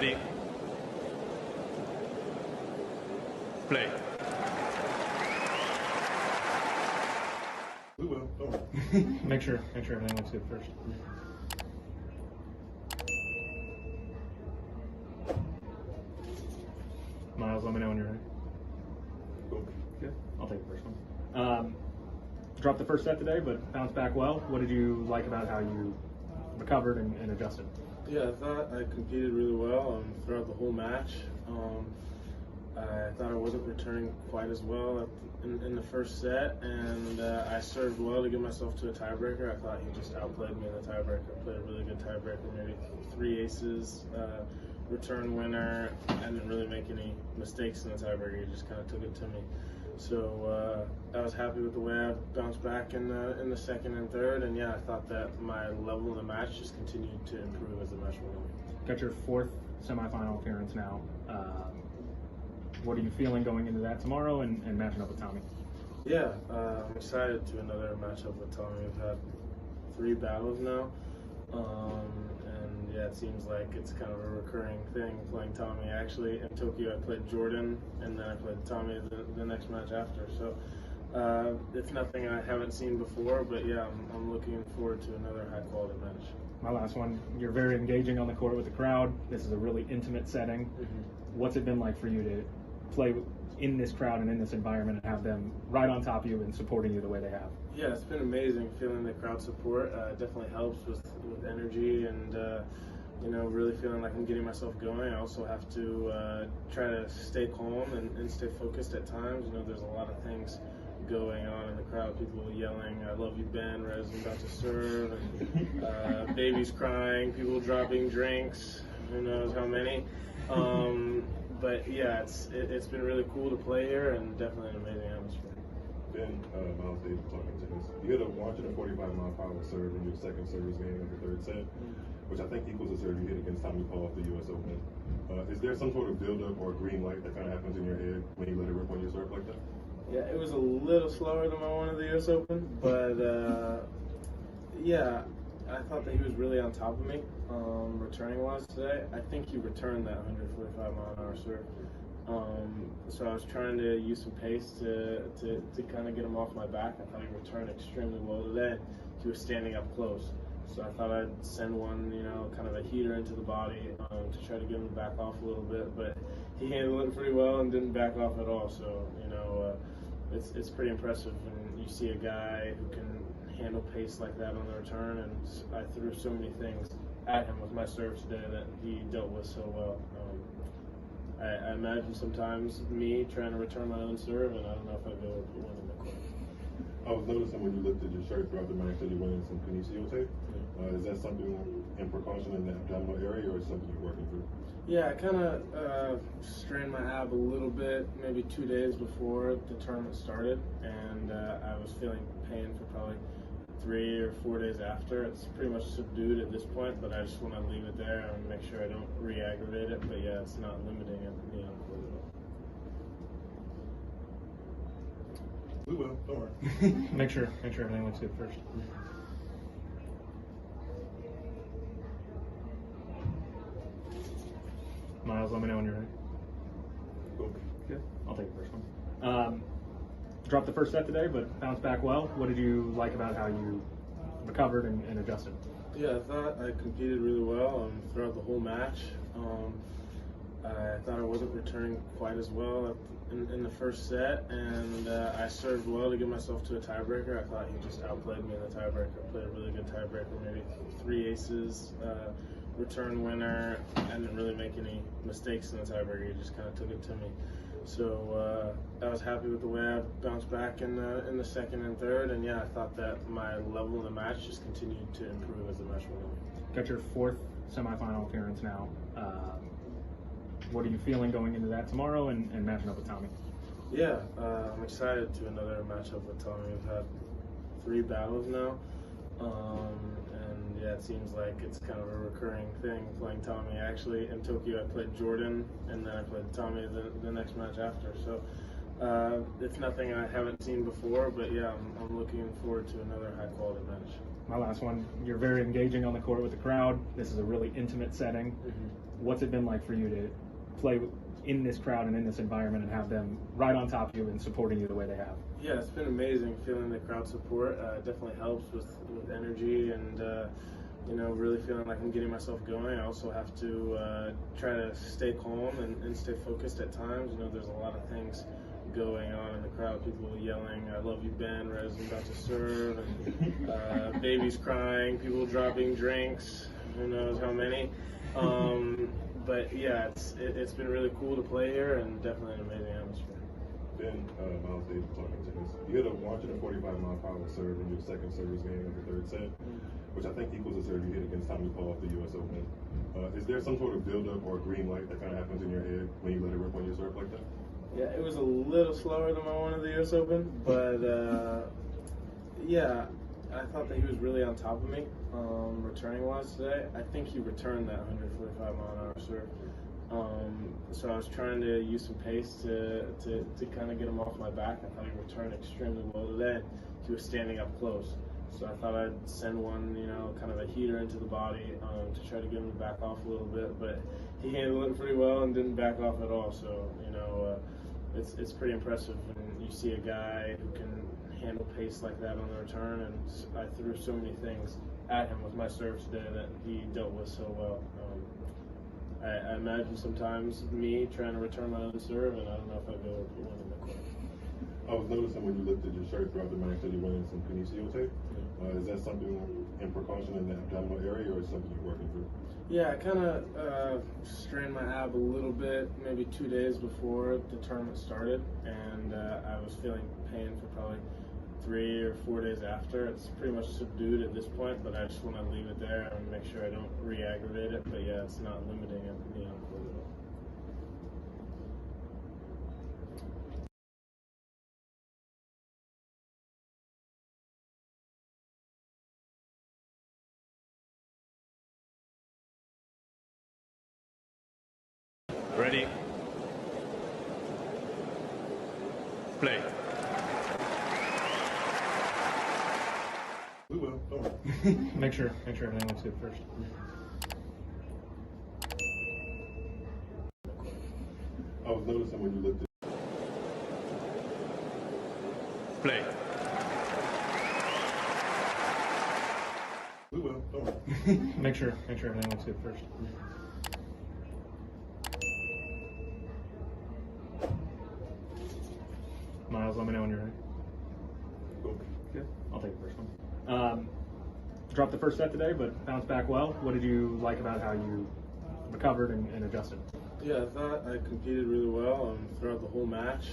Ready? Play. We will. Don't worry. Make sure everything looks good first. Miles, let me know when you're ready. Cool. Good. I'll take the first one. Dropped the first set today, but bounced back well. What did you like about how you recovered and adjusted? Yeah, I thought I competed really well throughout the whole match. I thought I wasn't returning quite as well in the first set, and I served well to get myself to a tiebreaker. I thought he just outplayed me in the tiebreaker. Played a really good tiebreaker, maybe 3 aces, return winner. I didn't really make any mistakes in the tiebreaker. He just kind of took it to me. So I was happy with the way I bounced back in the second and third, and yeah, I thought that my level in the match just continued to improve as the match went on. Got your 4th semifinal appearance now. What are you feeling going into that tomorrow and matching up with Tommy? Yeah, I'm excited to another matchup with Tommy. We've had 3 battles now, and yeah, it seems like it's kind of a recurring thing playing Tommy. Actually, in Tokyo, I played Jordan, and then I played Tommy the next match after. So it's nothing I haven't seen before, but yeah, I'm looking forward to another high-quality match. My last one, you're very engaging on the court with the crowd. This is a really intimate setting. Mm-hmm. What's it been like for you to play in this crowd and in this environment and have them right on top of you and supporting you the way they have? Yeah, it's been amazing feeling the crowd support. It definitely helps with energy and you know, really feeling like I'm getting myself going. I also have to try to stay calm and stay focused at times. You know, there's a lot of things going on in the crowd. People yelling, "I love you, Ben," right as I'm about to serve, and babies crying, people dropping drinks, who knows how many. But yeah, it's been really cool to play here and definitely an amazing atmosphere. Ben, Miles Davis talking tennis. You hit a 145-mile-per-hour serve in your second service game of the third set, which I think equals the serve you hit against Tommy Paul at the U.S. Open. Is there some sort of build-up or green light that kind of happens in your head when you let it rip on your serve like that? Yeah, it was a little slower than my one at the U.S. Open, but yeah, I thought that he was really on top of me returning-wise today. I think he returned that 145-mile-an-hour serve. So I was trying to use some pace to kind of get him off my back. I thought he returned extremely well today. He was standing up close. So I thought I'd send one, you know, kind of a heater into the body to try to get him to back off a little bit. But he handled it pretty well and didn't back off at all. So, you know, it's pretty impressive when you see a guy who can handle pace like that on the return. And I threw so many things at him with my serve today that he dealt with so well. I imagine sometimes me trying to return my own serve, and I don't know if I'd be able to put one in the court. I was noticing when you looked at your shirt throughout the match that you're wearing some Pinocchio tape. Is that something in precaution in the abdominal area, or is something you're working through? Yeah, I kind of strained my ab a little bit, maybe 2 days before the tournament started, and I was feeling pain for probably 3 or 4 days after. It's pretty much subdued at this point, but I just want to leave it there and make sure I don't re-aggravate it. But yeah, it's not limiting me on court at all. We will. Don't worry. Make sure everything looks good first. Miles, let me know when you're ready. Cool. Good. I'll take the first one. Dropped the first set today, but bounced back well. What did you like about how you recovered and adjusted? Yeah, I thought I competed really well throughout the whole match. I thought I wasn't returning quite as well in the first set, and I served well to get myself to a tiebreaker. I thought he just outplayed me in the tiebreaker. Played a really good tiebreaker, maybe 3 aces, return winner. I didn't really make any mistakes in the tiebreaker. He just kind of took it to me. So I was happy with the way I bounced back in the second and third, and yeah, I thought that my level in the match just continued to improve as the match went on. Got your 4th semifinal appearance now. What are you feeling going into that tomorrow and matching up with Tommy? Yeah, I'm excited to another matchup with Tommy. We've had 3 battles now, and yeah, it seems like it's kind of a recurring thing playing Tommy. Actually, in Tokyo, I played Jordan, and then I played Tommy the next match after. So It's nothing I haven't seen before, but yeah, I'm looking forward to another high-quality match. My last one, you're very engaging on the court with the crowd. This is a really intimate setting. Mm-hmm. What's it been like for you to play in this crowd and in this environment and have them right on top of you and supporting you the way they have? Yeah, it's been amazing feeling the crowd support. It definitely helps with energy and really feeling like I'm getting myself going. I also have to try to stay calm and stay focused at times. There's a lot of things going on in the crowd, people yelling, "I love you, Ben," right as I'm about to serve, and babies crying, people dropping drinks, who knows how many. But yeah, it's been really cool to play here and definitely an amazing atmosphere. Ben, Miles Davis talking tennis. You hit a 145-mile-per-hour serve in your second service game of the third set, which I think equals the serve you hit against Tommy Paul at the U.S. Open. Is there some sort of build-up or green light that kind of happens in your head when you let it rip on your serve like that? Yeah, it was a little slower than my one at the U.S. Open, but yeah, I thought that he was really on top of me returning-wise today. I think he returned that 145-mile-an-hour serve. So I was trying to use some pace to kind of get him off my back. I thought he returned extremely well today. He was standing up close. So I thought I'd send one, kind of a heater into the body to try to get him to back off a little bit. But he handled it pretty well and didn't back off at all. So, it's pretty impressive when you see a guy who can handle pace like that on the return. And I threw so many things at him with my serves today that he dealt with so well. I imagine sometimes me trying to return my own serve, and I don't know if I'd be able to win in the court. I was noticing when you lifted your shirt throughout the match that you're wearing some kinesio tape. Is that something in precaution in the abdominal area, or is something you're working through? Yeah, I kind of strained my ab a little bit, maybe 2 days before the tournament started, and I was feeling pain for probably 3 or 4 days after. It's pretty much subdued at this point, but I just want to leave it there and make sure I don't re-aggravate it. But yeah, it's not limiting me on the court at all. Ready? Play. We will. Don't worry. Make sure everything looks good first. I was noticing when you lifted. Play. We will. Don't worry. Make sure everything looks good first. Miles, let me know when you're ready. Cool. Good. I'll take the first one. Dropped the first set today, but bounced back well. What did you like about how you recovered and adjusted? Yeah, I thought I competed really well throughout the whole match.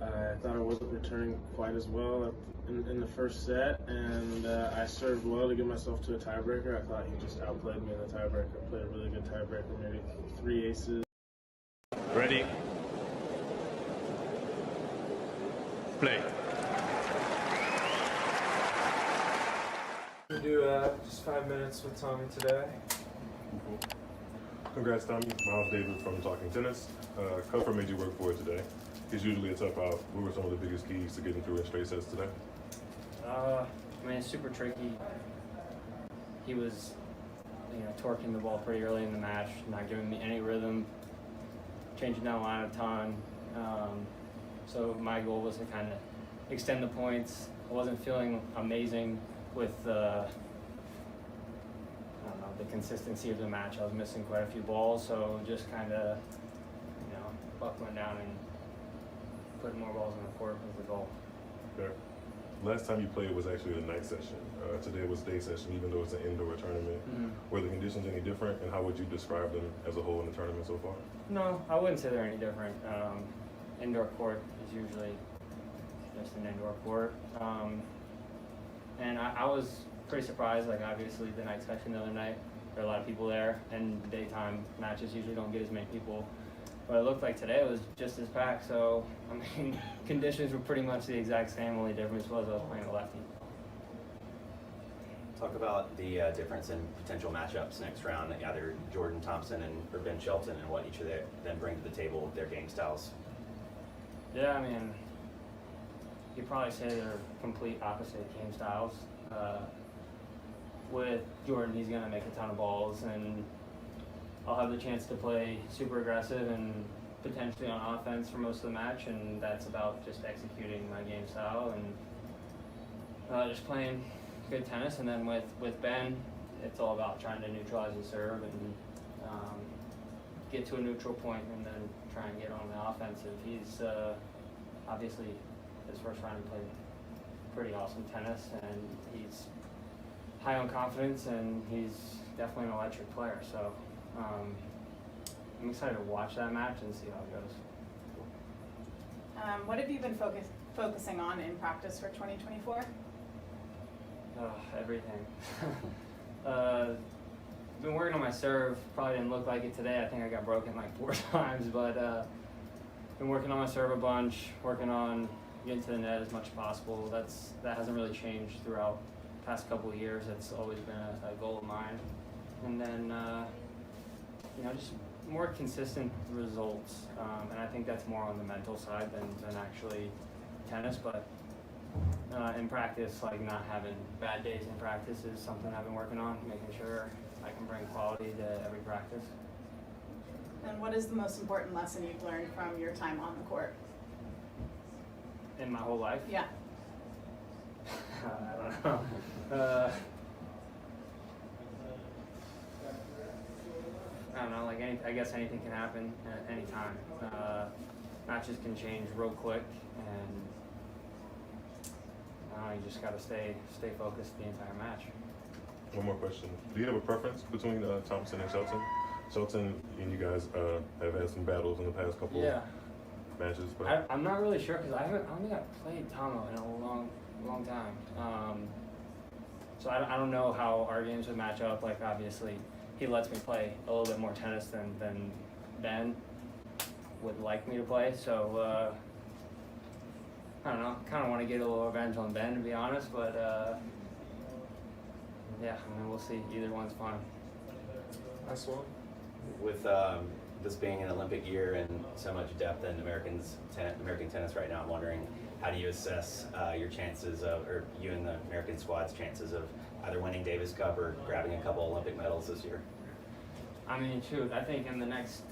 I thought I wasn't returning quite as well in the first set, and I served well to get myself to a tiebreaker. I thought he just outplayed me in the tiebreaker. I played a really good tiebreaker, maybe 3 aces. Ready? Play. We do just 5 minutes with Tommy today. Cool. Congrats, Tommy. Miles Davis from Talking Tennis. Comfort made you work for it today. He's usually a tough out. What were some of the biggest keys to getting through in straight sets today? It's super tricky. He was, torquing the ball pretty early in the match, not giving me any rhythm, changing down the line a ton. So my goal was to kind of extend the points. I wasn't feeling amazing with the consistency of the match. I was missing quite a few balls, so just kind of, buckling down and putting more balls on the court was the goal. Fair. Last time you played was actually a night session. Today was day session, even though it's an indoor tournament. Mm-hmm. Were the conditions any different, and how would you describe them as a whole in the tournament so far? No, I wouldn't say they're any different. Indoor court is usually just an indoor court. And I was pretty surprised, obviously the night session the other night, there were a lot of people there, and daytime matches usually don't get as many people. But it looked like today was just as packed, so, conditions were pretty much the exact same, only difference was I was playing a lefty. Talk about the difference in potential matchups next round, either Jordan Thompson or Ben Shelton, and what each of them bring to the table with their game styles. Yeah, I mean, you'd probably say they're complete opposite game styles. With Jordan, he's going to make a ton of balls, and I'll have the chance to play super aggressive and potentially on offense for most of the match, and that's about just executing my game style and just playing good tennis. And then with Ben, it's all about trying to neutralize the serve and get to a neutral point and then try and get on the offensive. He's obviously, his first round he played pretty awesome tennis, and he's high on confidence, and he's definitely an electric player. So I'm excited to watch that match and see how it goes. What have you been focusing on in practice for 2024? Everything. Been working on my serve. Probably didn't look like it today. I think I got broken like 4 times, but been working on my serve a bunch, working on getting to the net as much as possible. That hasn't really changed throughout the past couple of years. That's always been a goal of mine. And then just more consistent results, and I think that's more on the mental side than actually tennis. But in practice, like not having bad days in practice is something I've been working on, making sure I can bring quality to every practice. And what is the most important lesson you've learned from your time on the court? In my whole life? Yeah. I don't know. I don't know, I guess anything can happen at any time. Matches can change real quick, and you just got to stay focused the entire match. One more question. Do you have a preference between Thompson and Shelton? Shelton and you guys have had some battles in the past couple matches. But I'm not really sure because I don't think I've played Tomo in a long time. So I don't know how our games would match up. Like obviously, he lets me play a little bit more tennis than Ben would like me to play. So I don't know. Kind of want to get a little revenge on Ben, to be honest. But yeah, I mean, we'll see. Either one's fine. Last one. With this being an Olympic year and so much depth in American tennis right now, I'm wondering, how do you assess your chances of, or you and the American squad's chances of either winning Davis Cup or grabbing a couple Olympic medals this year? I mean, shoot, I think in the next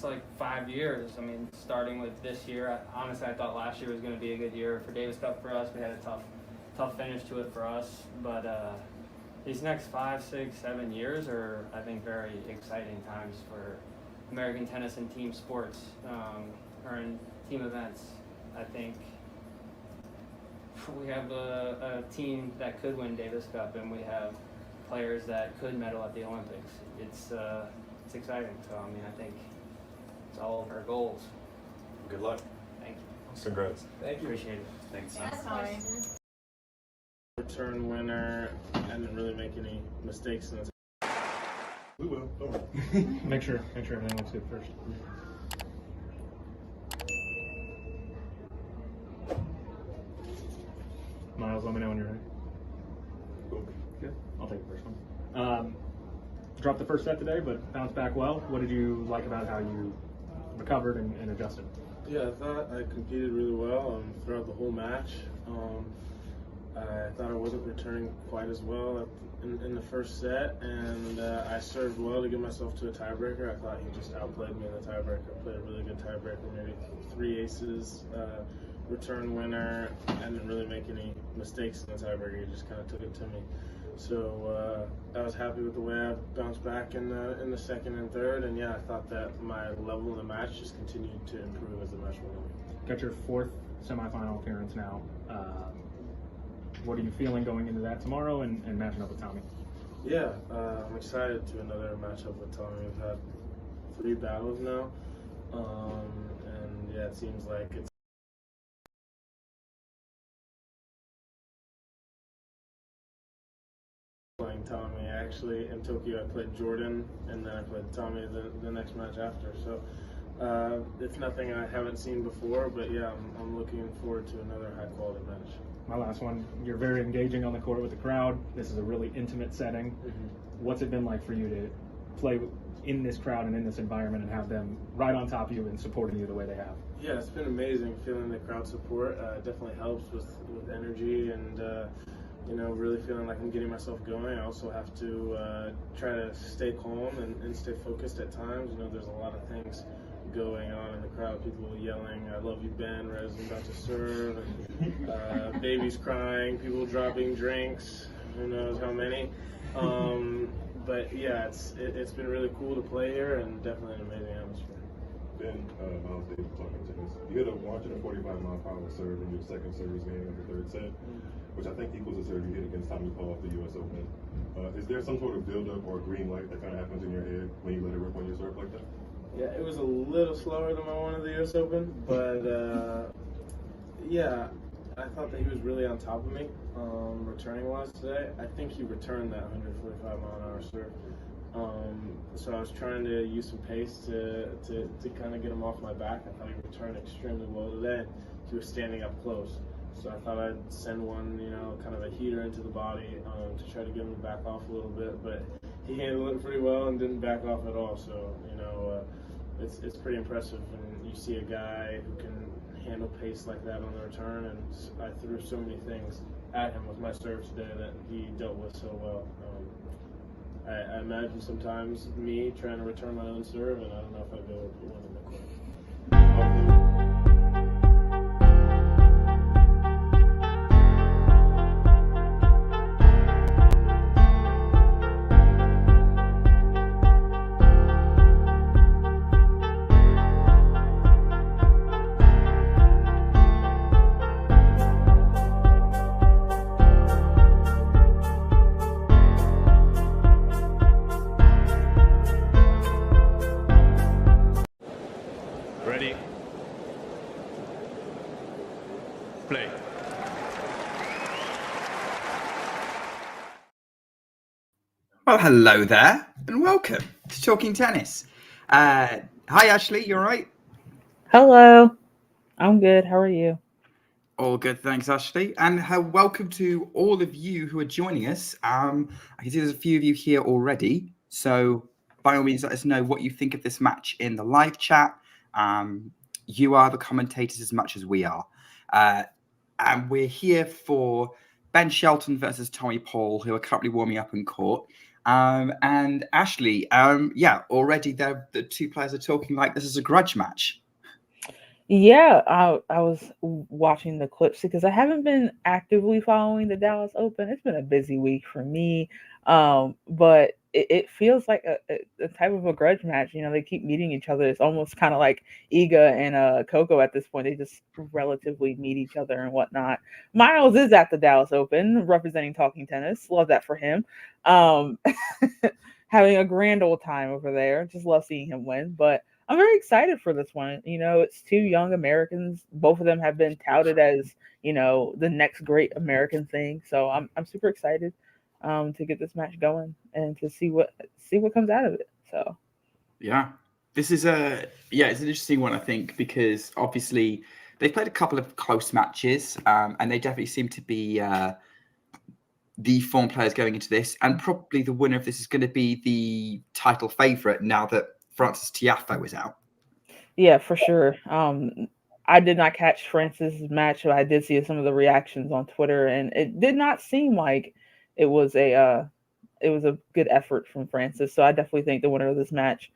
like 5 years, I mean, starting with this year, honestly, I thought last year was going to be a good year for Davis Cup for us. We had a tough finish to it for us, but these next 5, 6, 7 years are, I think, very exciting times for American tennis and team sports, or in team events. I think we have a team that could win Davis Cup, and we have players that could medal at the Olympics. It's exciting. So I mean, I think it's all of our goals. Good luck. Thank you. congrats. Thank you. Appreciate it. Thanks. Tommy. Return winner. I didn't really make any mistakes in this. We will. Don't worry. Make sure everything looks good first. Miles, let me know when you're ready. Cool. Good. I'll take the first one. Dropped the first set today, but bounced back well. What did you like about how you recovered and adjusted? Yeah, I thought I competed really well throughout the whole match. I thought I wasn't returning quite as well in the first set, and I served well to get myself to a tiebreaker. I thought he just outplayed me in the tiebreaker. I played a really good tiebreaker, maybe 3 aces, return winner. I didn't really make any mistakes in the tiebreaker. He just kind of took it to me. So I was happy with the way I bounced back in the second and third, and yeah, I thought that my level in the match just continued to improve as the match went on. Got your 4th semifinal appearance now. What are you feeling going into that tomorrow and matching up with Tommy? Yeah, I'm excited to another matchup with Tommy. We've had 3 battles now, and yeah, it seems like it's playing Tommy. Actually, in Tokyo, I played Jordan, and then I played Tommy the next match after. So it's nothing I haven't seen before, but yeah, I'm looking forward to another high-quality match. My last one, you're very engaging on the court with the crowd. This is a really intimate setting. Mm-hmm. What's it been like for you to play in this crowd and in this environment and have them right on top of you and supporting you the way they have? Yeah, it's been amazing feeling the crowd support. Definitely helps with energy and really feeling like I'm getting myself going. I also have to try to stay calm and stay focused at times. There's a lot of things going on in the crowd. People yelling, "I love you, Ben," right as I'm about to serve, and babies crying, people dropping drinks, who knows how many. But yeah, it's been really cool to play here and definitely an amazing atmosphere. Ben, Miles Davis talking tennis. You hit a 145-mile-per-hour serve in your second service game of the third set, which I think equals the serve you hit against Tommy Paul at the U.S. Open. Is there some sort of build-up or green light that kind of happens in your head when you let it rip on your serve like that? Yeah, it was a little slower than my one at the U.S. Open, but yeah, I thought that he was really on top of me returning-wise today. I think he returned that 145-mile-an-hour serve. So I was trying to use some pace to kind of get him off my back. I thought he returned extremely well today. He was standing up close. So I thought I'd send one, kind of a heater into the body to try to get him to back off a little bit. But he handled it pretty well and didn't back off at all. So, it's pretty impressive when you see a guy who can handle pace like that on the return. And I threw so many things at him with my serve today that he dealt with so well. I imagine sometimes me trying to return my own serve, and I don't know if I'd be able to put one in the court. Ready? Play. Well, hello there, and welcome to Talking Tennis. Hi, Ashley, you all right? Hello. I'm good. How are you? All good, thanks, Ashley. And welcome to all of you who are joining us. I can see there's a few of you here already, so by all means, let us know what you think of this match in the live chat. You are the commentators as much as we are. And we're here for Ben Shelton versus Tommy Paul, who are currently warming up in court. And Ashley, already the two players are talking like this is a grudge match. Yeah, I was watching the clips because I haven't been actively following the Dallas Open. It's been a busy week for me, but it feels like a type of a grudge match. They keep meeting each other. It's almost kind of like Iga and Coco at this point. They just relatively meet each other and whatnot. Miles is at the Dallas Open representing Talking Tennis. Love that for him. Having a grand old time over there. Just love seeing him win, but I'm very excited for this one. It's two young Americans. Both of them have been touted as, the next great American thing. So I'm super excited to get this match going and to see what comes out of it. So yeah, this is it's an interesting one, I think, because obviously they've played a couple of close matches, and they definitely seem to be the form players going into this, and probably the winner of this is going to be the title favorite now that Francis Tiafoe is out. Yeah, for sure. I did not catch Francis' match, but I did see some of the reactions on Twitter, and it did not seem like it was a good effort from Francis. So I definitely think the winner of this match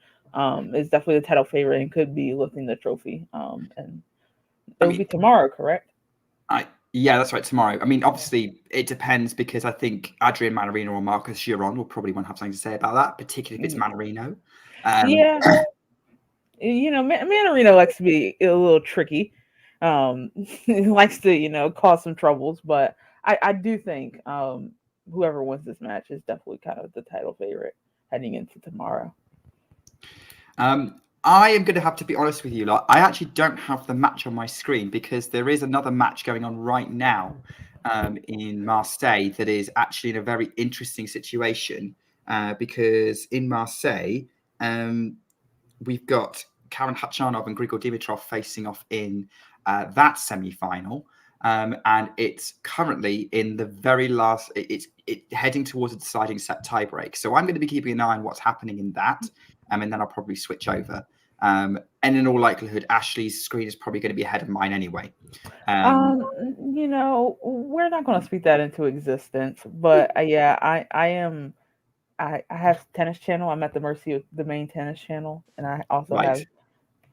is definitely the title favorite and could be lifting the trophy. And it'll be tomorrow, correct? Yeah, that's right, tomorrow. I mean, obviously, it depends because I think Adrian Manarino or Marcus Giron will probably want to have something to say about that, particularly if it's Manarino. Yeah. Manarino likes to be a little tricky. He likes to, cause some troubles, but I do think whoever wins this match is definitely kind of the title favorite heading into tomorrow. I am going to have to be honest with you lot. I actually don't have the match on my screen because there is another match going on right now in Marseille that is actually in a very interesting situation because in Marseille, we've got Karen Khachanov and Grigor Dimitrov facing off in that semi-final. And it's currently in the very last, it's heading towards a deciding set tiebreak. So I'm going to be keeping an eye on what's happening in that. and then I'll probably switch over. And in all likelihood, Ashley's screen is probably going to be ahead of mine anyway. You know, we're not going to speak that into existence, but yeah, I am. I have tennis channel. I'm at the mercy of the main tennis channel, and I also Right.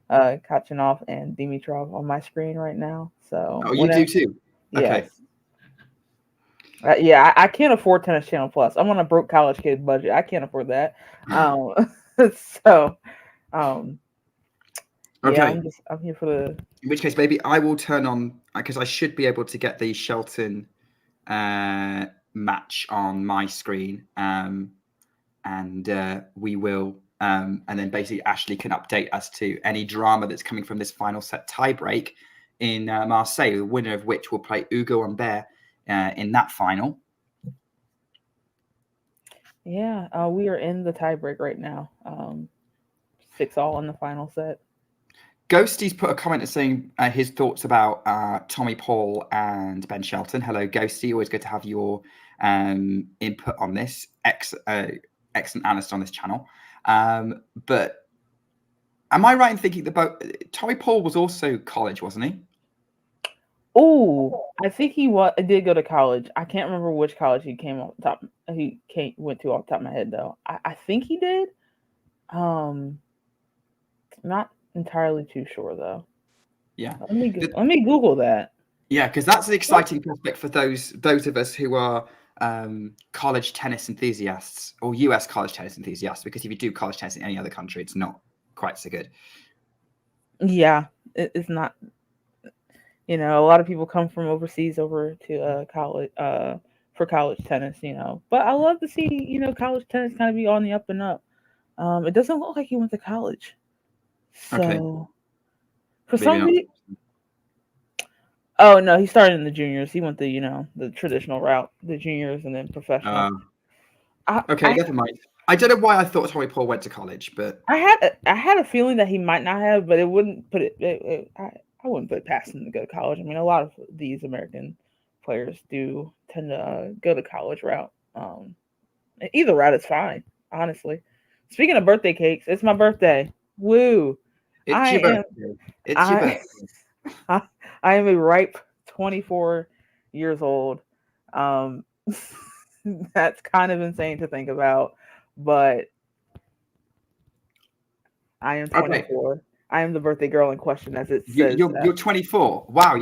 have Kachanov and Dimitrov on my screen right now. So Oh, you do too? Okay. Yes. Yeah, I can't afford Tennis Channel Plus. I'm on a broke college kid budget. I can't afford that. So, yeah, Okay. I'm here for the. In which case, maybe I will turn on, because I should be able to get the Shelton match on my screen, and we will, and then basically Ashley can update us to any drama that's coming from this final set tiebreak in Marseille, the winner of which will play Hugo Humbert in that final. Yeah, we are in the tiebreak right now. 6-all in the final set. Ghosty's put a comment saying his thoughts about Tommy Paul and Ben Shelton. Hello, Ghosty. Always good to have your input on this. Excellent analyst on this channel. But am I right in thinking that Tommy Paul was also college, wasn't he? Oh, I think he did go to college. I can't remember which college he came off the top. Went to off the top of my head though. I think he did. Not entirely too sure though. Yeah. Let me Google that. Yeah, because that's an exciting prospect for those of us who are college tennis enthusiasts or US college tennis enthusiasts. Because if you do college tennis in any other country, it's not quite so good. Yeah, it's not. You know, a lot of people come from overseas over to college for college tennis. You know, but I love to see college tennis kind of be on the up and up. It doesn't look like he went to college. So, okay. For some reason, oh no, he started in the juniors. He went the traditional route, the juniors, and then professional. Okay, never mind. I don't know why I thought Tommy Paul went to college, but I had a feeling that he might not have, but it wouldn't put it. I wouldn't put it past him to go to college. I mean, a lot of these American players do tend to go the college route. Either route is fine, honestly. Speaking of birthday cakes, it's my birthday. Woo! It's your birthday. It's your birthday. I am a ripe 24 years old. That's kind of insane to think about, but I am 24. Okay. I am the birthday girl in question, as it says. You're 24. Wow.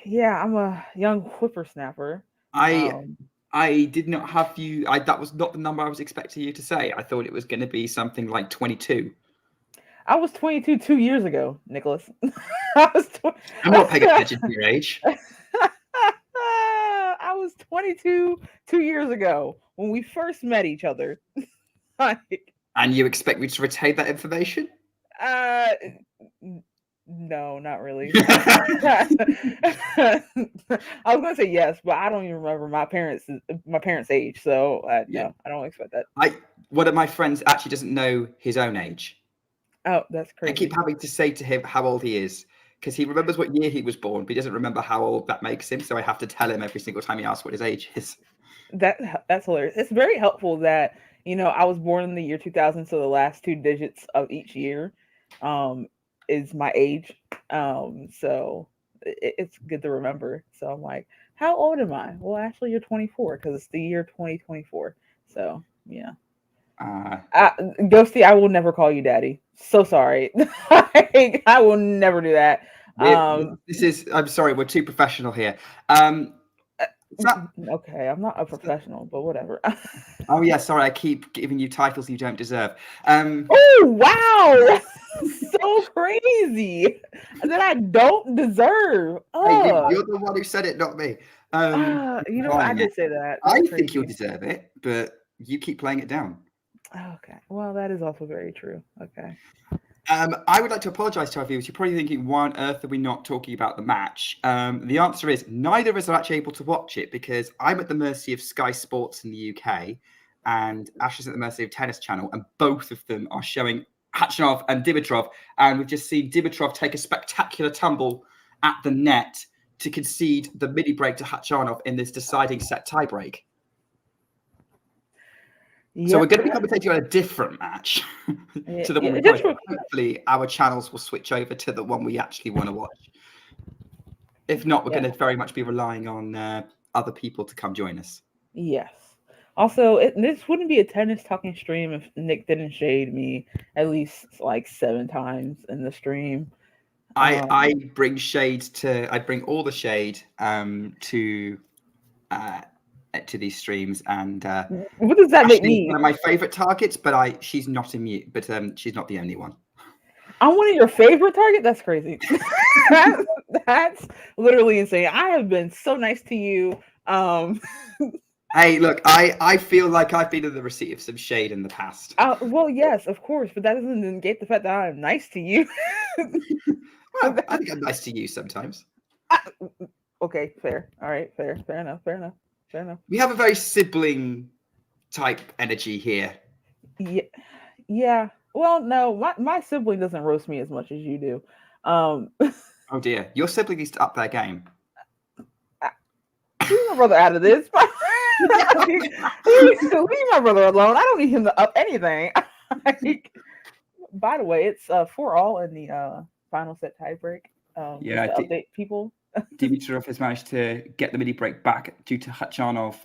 Yeah, I'm a young whippersnapper. I did not have you. That was not the number I was expecting you to say. I thought it was going to be something like 22. I was 22 2 years ago, Nicholas. I'm not paying attention to your age. I was 22 2 years ago when we first met each other. And you expect me to retain that information? No, not really. I was gonna say yes, but I don't even remember my parents' age, so no, I don't expect that. One of my friends actually doesn't know his own age. Oh, that's crazy. I keep having to say to him how old he is, because he remembers what year he was born, but he doesn't remember how old that makes him. So I have to tell him every single time he asks what his age is. That's hilarious. It's very helpful that I was born in the year 2000, so the last 2 digits of each year is my age. So it's good to remember. So I'm like, how old am I? Well, actually, you're 24 because it's the year 2024. So yeah. Ghosty, I will never call you daddy. So sorry. I will never do that. I'm sorry, we're too professional here. Okay, I'm not a professional, but whatever. Oh yeah, sorry, I keep giving you titles you don't deserve. Oh wow, so crazy that I don't deserve. Hey, you're the one who said it, not me. I did say that. That's I crazy. think you deserve it, but you keep playing it down. Okay, well that is also very true. Okay. I would like to apologise to our viewers. You're probably thinking, why on earth are we not talking about the match? The answer is neither of us are actually able to watch it because I'm at the mercy of Sky Sports in the UK and Ash is at the mercy of Tennis Channel, and both of them are showing Khachanov and Dimitrov. And we've just seen Dimitrov take a spectacular tumble at the net to concede the mini break to Khachanov in this deciding set tiebreak. So Yeah, we're going to be commentating on a different match yeah, to the one yeah, we just both. Hopefully, our channels will switch over to the one we actually want to watch. If not, we're yeah, going to very much be relying on other people to come join us. yes. Also, this wouldn't be a tennis talking stream if Nick didn't shade me at least like 7 times in the stream. I bring shade I bring all the shade to these streams, and What does that make Ashley's me? one of my favorite targets, but she's not immune. But she's not the only one. I'm one of your favorite target? That's crazy. That's literally insane. I have been so nice to you. Hey, look, I feel like I've been in the receipt of some shade in the past. Well, yes, of course, but that doesn't negate the fact that I'm nice to you. Well, I think I'm nice to you sometimes. Okay, fair. All right, fair enough. We have a very sibling type energy here. Yeah, yeah. Well, no, my sibling doesn't roast me as much as you do. Oh dear, your sibling needs to up their game. Leave my brother out of this. Leave my brother alone. I don't need him to up anything. By the way, it's 4-all in the final set tiebreak. Yeah, just to update people. Dimitrov has managed to get the midi break back due to Khachanov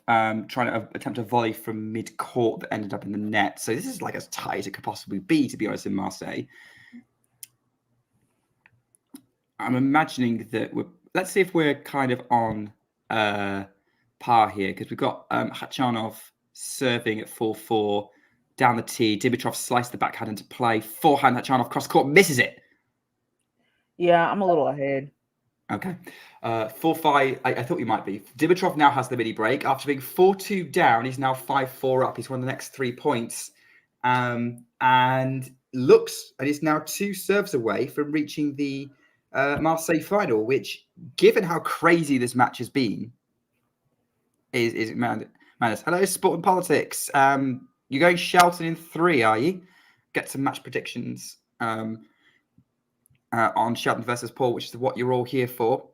trying to attempt a volley from mid-court that ended up in the net. So this is like as tight as it could possibly be, to be honest, in Marseille. I'm imagining that let's see if we're kind of on par here, because we've got Khachanov serving at 4-4 down the tee. Dimitrov sliced the backhand into play. Forehand, Khachanov cross court, misses it. Yeah, I'm a little ahead. Okay. 4-5, I thought you might be. Dimitrov now has the midi break. After being 4-2 down, he's now 5-4 up. He's won the next 3 points. And he's now 2 serves away from reaching the Marseille final, which, given how crazy this match has been, is madness. Hello, Sport and Politics. You're going Shelton in 3, are you? Get some match predictions on Shelton versus Paul, which is what you're all here for.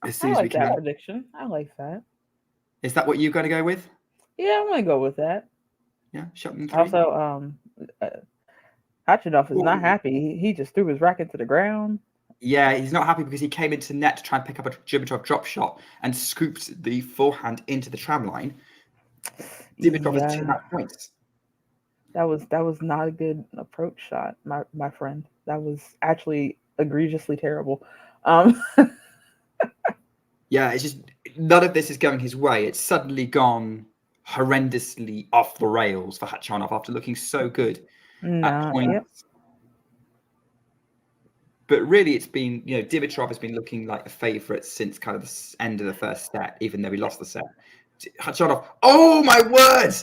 As soon I as we like can. that prediction. I like that. Is that what you're going to go with? Yeah, I'm gonna go with that. Yeah, Shelton 3. Also, Khachanov is not happy. He just threw his racket to the ground. Yeah, he's not happy because he came into net to try and pick up a Dimitrov drop shot and scooped the forehand into the tram line. Dimitrov has 2 match points. That was not a good approach shot, my friend. That was actually egregiously terrible. Yeah, it's just none of this is going his way. It's suddenly gone horrendously off the rails for Khachanov after looking so good at points. Yep. But really, it's been, Dimitrov has been looking like a favourite since kind of the end of the first set, even though he lost the set. Khachanov, oh my word!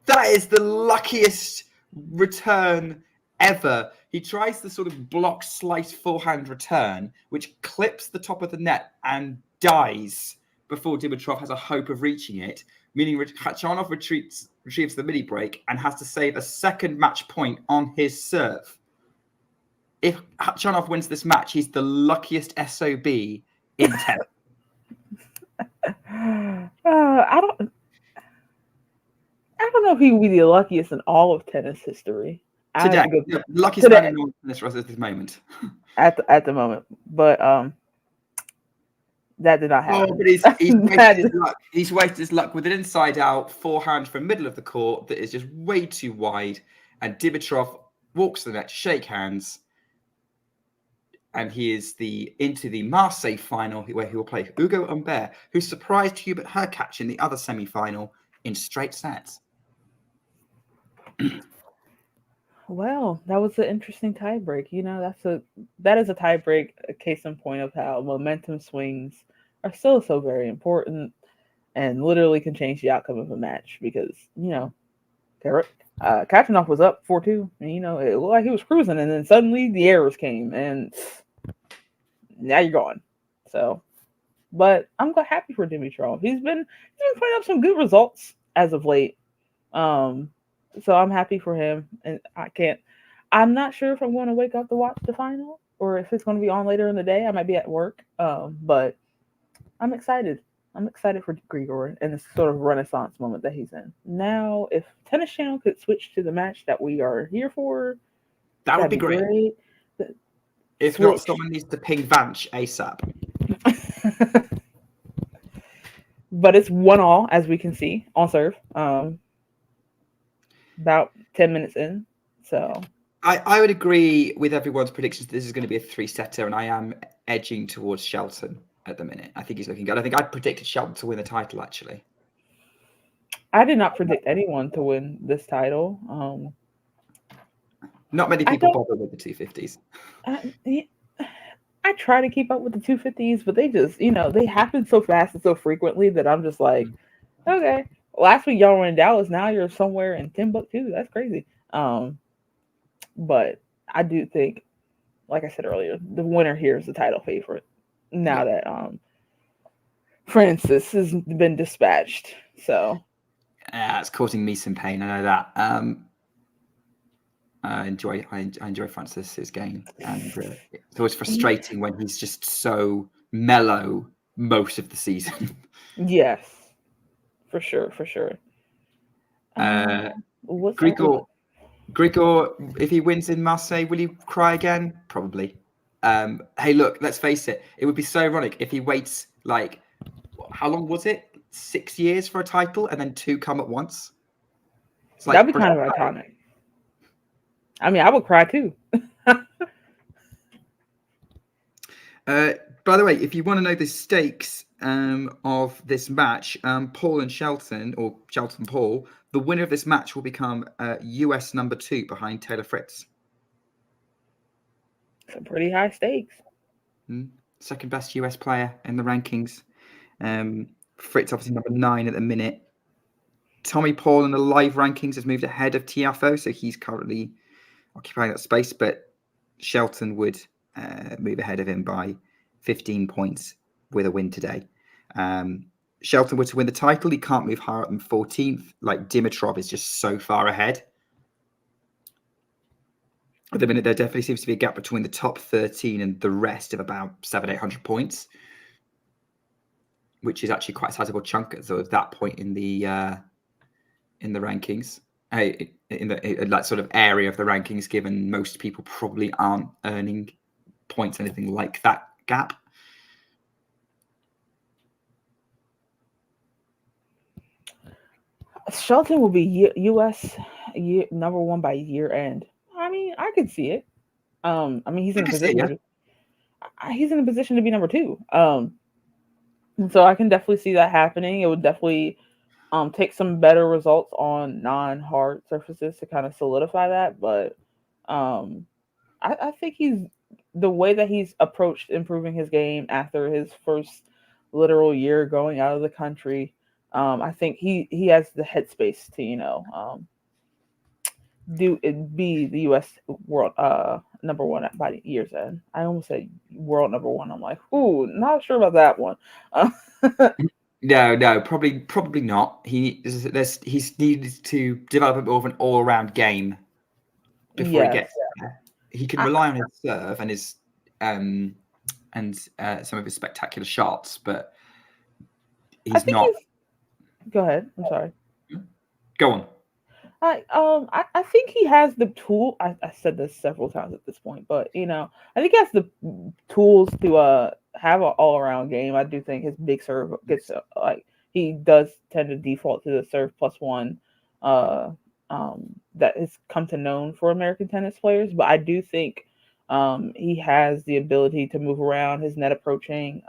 That is the luckiest return ever. He tries the sort of block slice forehand return, which clips the top of the net and dies before Dimitrov has a hope of reaching it, meaning Khachanov retrieves the midi break and has to save a second match point on his serve. If Khachanov wins this match, he's the luckiest SOB in tennis. I don't know if he would be the luckiest in all of tennis history. Today, the luckiest man in all tennis at this moment. At the moment, but that did not happen. Oh, but he's wasted his luck. He's wasted his luck with an inside-out forehand from middle of the court that is just way too wide, and Dimitrov walks to the net to shake hands. And he is into the Marseille final, where he will play Hugo Humbert, who surprised Hubert Hurkacz in the other semi-final in straight sets. Well, that was an interesting tiebreak. That is a tiebreak, a case in point of how momentum swings are so very important and literally can change the outcome of a match. Because Khachanov was up 4-2, and it looked like he was cruising, and then suddenly the errors came, and now you're gone. So, but I'm happy for Dimitrov. He's been putting up some good results as of late. So I'm happy for him, and I'm not sure if I'm going to wake up to watch the final or if it's going to be on later in the day. I might be at work, but I'm excited. I'm excited for Grigor and this sort of renaissance moment that he's in. Now, if Tennis Channel could switch to the match that we are here for, That would that'd be be great. great. If not, someone needs to ping Vanch ASAP. But it's 1-1, as we can see on serve. About 10 minutes in. So I would agree with everyone's predictions that this is going to be a 3-setter, and I am edging towards Shelton at the minute. I think he's looking good. I think I predicted Shelton to win the title, actually. I did not predict anyone to win this title. Not many people bother with the 250s. I try to keep up with the 250s, but they just, they happen so fast and so frequently that I'm just like, okay. Last week y'all were in Dallas, now you're somewhere in Timbuktu. That's crazy. But I do think, like I said earlier, the winner here is the title favorite. Now that Francis has been dispatched, so it's causing me some pain. I know that. I enjoy Francis's game, and it's always frustrating when he's just so mellow most of the season. Yes, for sure. Grigor, if he wins in Marseille, will he cry again? Probably. Hey, look, let's face it. It would be so ironic if he waits, like, how long was it? 6 years for a title, and then 2 come at once. It's like, that'd be kind of iconic. I mean, I would cry too. By the way, if you want to know the stakes of this match, Paul and Shelton, or Shelton Paul, the winner of this match will become US number 2 behind Taylor Fritz. Some pretty high stakes. Second best US player in the rankings. Fritz obviously number 9 at the minute. Tommy Paul in the live rankings has moved ahead of Tiafoe, so he's currently occupying that space, but Shelton would move ahead of him by 15 points with a win today. Shelton were to win the title, he can't move higher up than 14th. Like, Dimitrov is just so far ahead. At the minute, there definitely seems to be a gap between the top 13 and the rest of about 700-800 points, which is actually quite a sizable chunk at that point in the rankings. In that sort of area of the rankings, given most people probably aren't earning points, anything like that gap. Shelton will be US number 1 by year end. I mean, I could see it. I mean, he's in a position. He's in a position to be number 2. So I can definitely see that happening. It would definitely take some better results on non-hard surfaces to kind of solidify that. But I think the way that he's approached improving his game after his first literal year going out of the country. I think he has the headspace to be the U.S. world number 1 by year's end. I almost said world number 1. I'm like, ooh, not sure about that one. No, probably not. He's needed to develop more of an all-around game before he gets there. He can rely on his serve and his and some of his spectacular shots, but he's not. Go ahead. I'm sorry. Go on. I think he has the tool. I said this several times at this point, but I think he has the tools to have an all-around game. I do think his big serve gets he does tend to default to the serve +1 that has come to known for American tennis players. But I do think he has the ability to move around, his net approaching,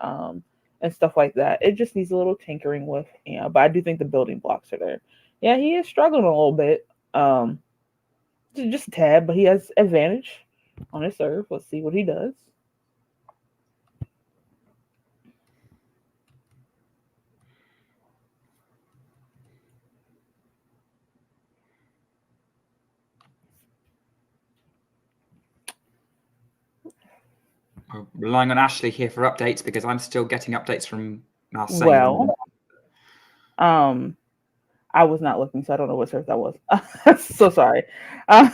and stuff like that. It just needs a little tinkering with, but I do think the building blocks are there. Yeah, he is struggling a little bit, just a tad, but he has advantage on his serve. Let's see what he does. I'm relying on Ashley here for updates because I'm still getting updates from Marseille. Well, I was not looking, so I don't know what serve that was. So sorry. I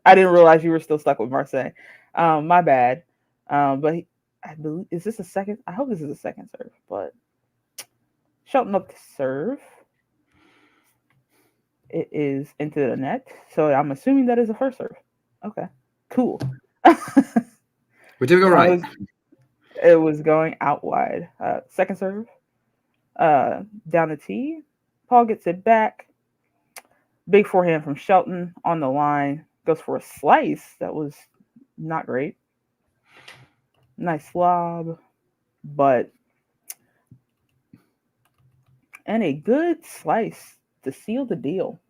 didn't realize you were still stuck with Marseille. My bad. But I believe, is this a second? I hope this is a second serve, but Shelton up to serve. It is into the net, so I'm assuming that is a first serve. Okay, cool. We're doing all right. It was going out wide. Second serve. Down the tee. Paul gets it back. Big forehand from Shelton on the line. Goes for a slice. That was not great. Nice lob. And a good slice to seal the deal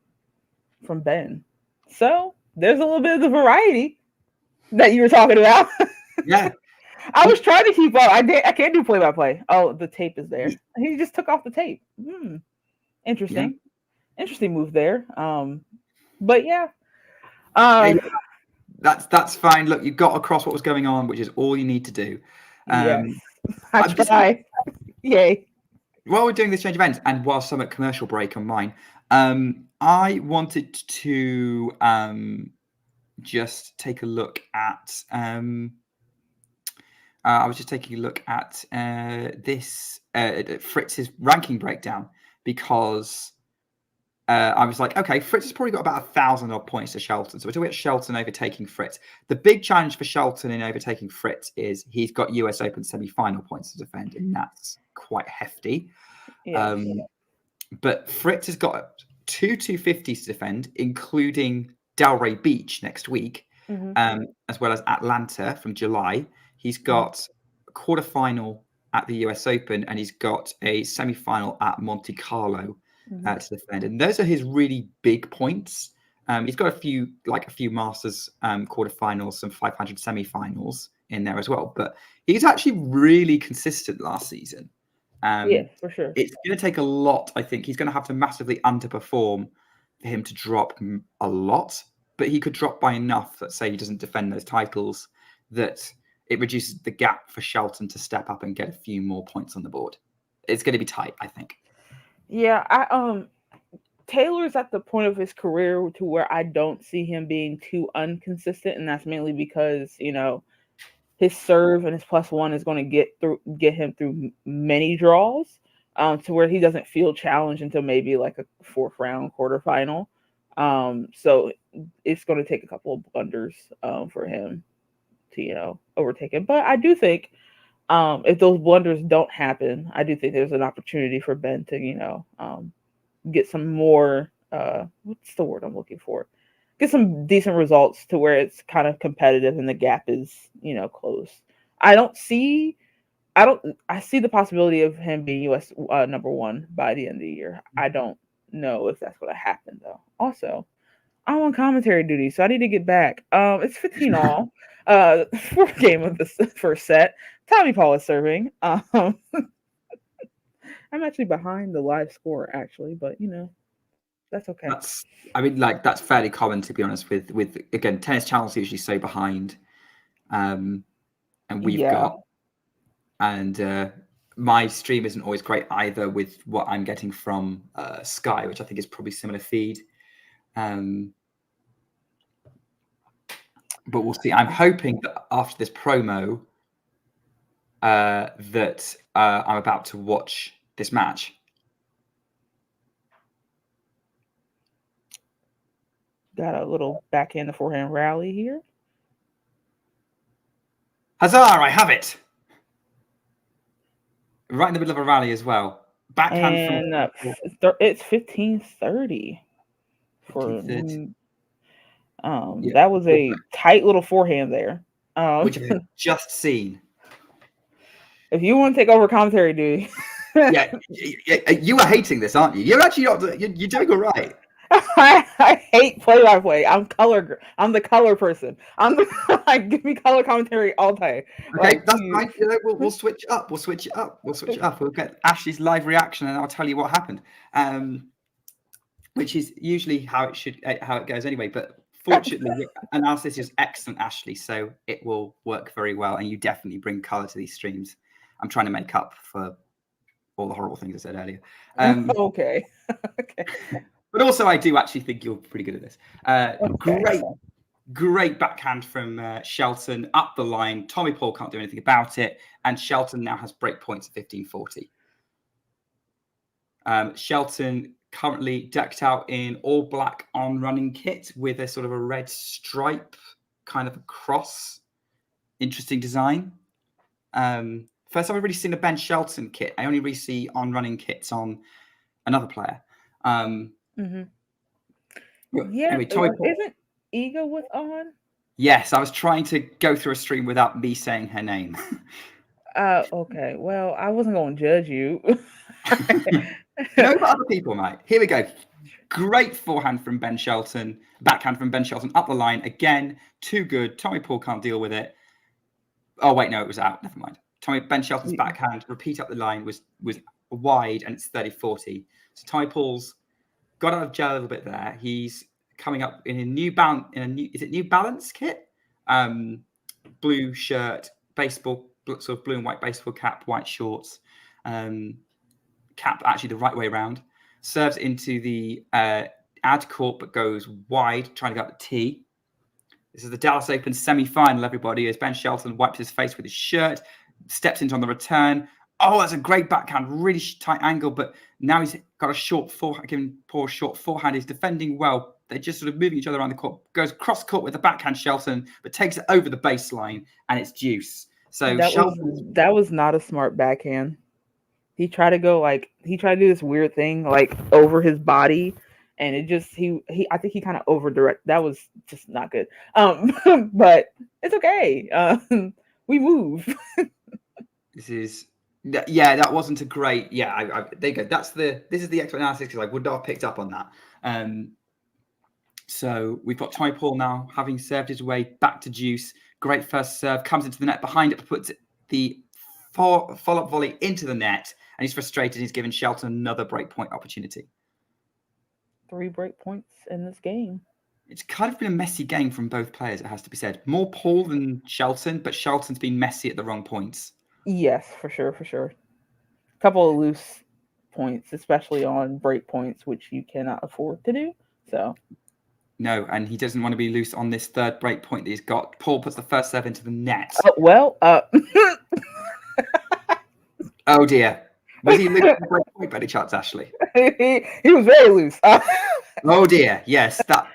from Ben. So there's a little bit of the variety that you were talking about. Yeah. I was trying to keep up. I can't do play-by-play. Oh, the tape is there. He just took off the tape. Interesting. Yeah. Interesting move there. But yeah. That's fine. Look, you got across what was going on, which is all you need to do. Yes. I try. Yay. While we're doing this change of ends, and while some at commercial break on mine, I wanted to just take a look at. I was just taking a look at this Fritz's ranking breakdown because I was like, okay, Fritz has probably got about 1,000 odd points to Shelton. So we're talking about Shelton overtaking Fritz. The big challenge for Shelton in overtaking Fritz is he's got US Open semi-final points to defend, and that's quite hefty. Yes. But Fritz has got two 250s to defend, including Delray Beach next week, as well as Atlanta from July. He's got a quarterfinal at the US Open, and he's got a semi-final at Monte Carlo to defend. And those are his really big points. He's got a few Masters quarterfinals, some 500 semi-finals in there as well. But he's actually really consistent last season. Yeah, for sure. It's going to take a lot. I think he's going to have to massively underperform for him to drop a lot. But he could drop by enough that, say, he doesn't defend those titles, that it reduces the gap for Shelton to step up and get a few more points on the board. It's going to be tight, I think. Yeah, Taylor's at the point of his career to where I don't see him being too inconsistent, and that's mainly because, his serve and his +1 is going to get him through many draws, to where he doesn't feel challenged until maybe like a 4th round quarterfinal. So it's going to take a couple of blunders for him to overtake him. But I do think if those blunders don't happen, I do think there's an opportunity for Ben to get some more what's the word I'm looking for? Get some decent results to where it's kind of competitive and the gap is close. I see the possibility of him being US #1 by the end of the year. I don't know if that's going to happen though. Also, I'm on commentary duty, so I need to get back. It's 15 all. 4th game of the first set. Tommy Paul is serving. I'm actually behind the live score, actually, but that's okay. That's fairly common, to be honest. With again, Tennis Channel's usually so behind, and we've got, and my stream isn't always great either with what I'm getting from Sky, which I think is probably similar feed. But we'll see. I'm hoping that after this promo, that I'm about to watch this match. Got a little backhand to forehand rally here. Huzzah! I have it. Right in the middle of a rally as well. Backhand and it's 15-30 for. That was a tight little forehand there, which I have just seen. If you want to take over commentary duty, you are hating this, aren't you? You're actually not. You're doing all right. I hate play-by-play. I'm the color person. Give me color commentary all day. Okay, that's fine. We'll switch it up. We'll get Ashley's live reaction, and I'll tell you what happened. Which is usually how it goes anyway. But fortunately, your analysis is excellent, Ashley. So it will work very well, and you definitely bring color to these streams. I'm trying to make up for all the horrible things I said earlier. Okay. But also, I do actually think you're pretty good at this. Great backhand from Shelton up the line. Tommy Paul can't do anything about it, and Shelton now has break points at 15-40. Shelton currently decked out in all black on running kit with a sort of a red stripe kind of a cross. Interesting design. First time I've really seen a Ben Shelton kit. I only really see on running kits on another player. Yeah, Anyway, Tommy Paul. isn't Ego was on? Yes, I was trying to go through a stream without me saying her name. Okay. Well, I wasn't going to judge you. No, but other people might. Here we go. Great forehand from Ben Shelton. Backhand from Ben Shelton up the line. Again, too good. Tommy Paul can't deal with it. Oh, wait, no, it was out. Never mind. Ben Shelton's backhand, repeat up the line, was wide, and it's 30-40. So Tommy Paul's got out of jail a little bit there. He's coming up in a new balance. Is it New Balance kit? Blue shirt, baseball, sort of blue and white baseball cap, white shorts. Cap actually the right way around. Serves into the ad court, but goes wide, trying to go up the tee. This is the Dallas Open semi-final, everybody, as Ben Shelton wipes his face with his shirt, steps into on the return. Oh, that's a great backhand, really tight angle, but now he's got a short forehand, giving Paul a short forehand. He's defending well. They're just sort of moving each other around the court. Goes cross court with the backhand, Shelton, but takes it over the baseline, and it's deuce. So that was not a smart backhand. He tried to do this weird thing like over his body, and it just I think he kind of over direct. That was just not good. But it's okay. We move. That wasn't a great. Yeah, there you go. This is the expert analysis because I would not have picked up on that. So we've got Tommy Paul now having served his way back to deuce. Great first serve, comes into the net behind it, puts the follow-up volley into the net, and he's frustrated. He's given Shelton another breakpoint opportunity. 3 break points in this game. It's kind of been a messy game from both players, it has to be said. More Paul than Shelton, but Shelton's been messy at the wrong points. Yes, for sure. A couple of loose points, especially on break points, which you cannot afford to do. So. No, and he doesn't want to be loose on this third break point that he's got. Paul puts the first serve into the net. Oh, well, oh dear. Was he loose on the break point by any chance, Ashley? he was very loose. Oh dear, yes. I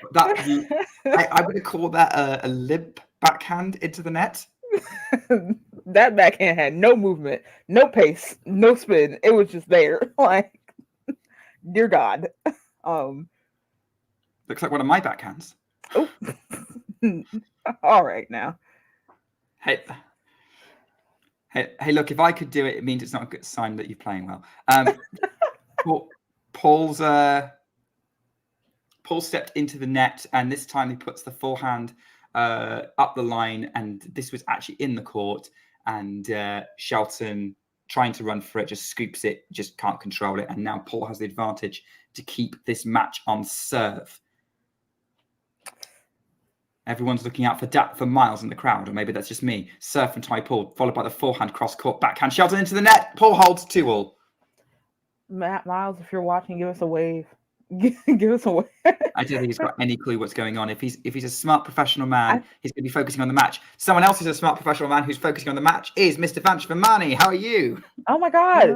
would call that a limp backhand into the net. That backhand had no movement, no pace, no spin. It was just there. Like, dear God. Looks like one of my backhands. Oh. All right now. Hey, look, if I could do it, it means it's not a good sign that you're playing well. Paul stepped into the net, and this time he puts the forehand up the line, and this was actually in the court, and Shelton, trying to run for it, just scoops it, just can't control it, and now Paul has the advantage to keep this match on serve. Everyone's looking out for Miles in the crowd, or maybe that's just me. Serve from Tommy Paul, followed by the forehand cross-court backhand. Shelton into the net. Paul holds 2-2. Miles, if you're watching, give us a wave. Give us a wave. I don't think he's got any clue what's going on. If he's a smart professional man, he's going to be focusing on the match. Someone else who's a smart professional man who's focusing on the match is Mr. Vanchvamani. How are you? Oh my God.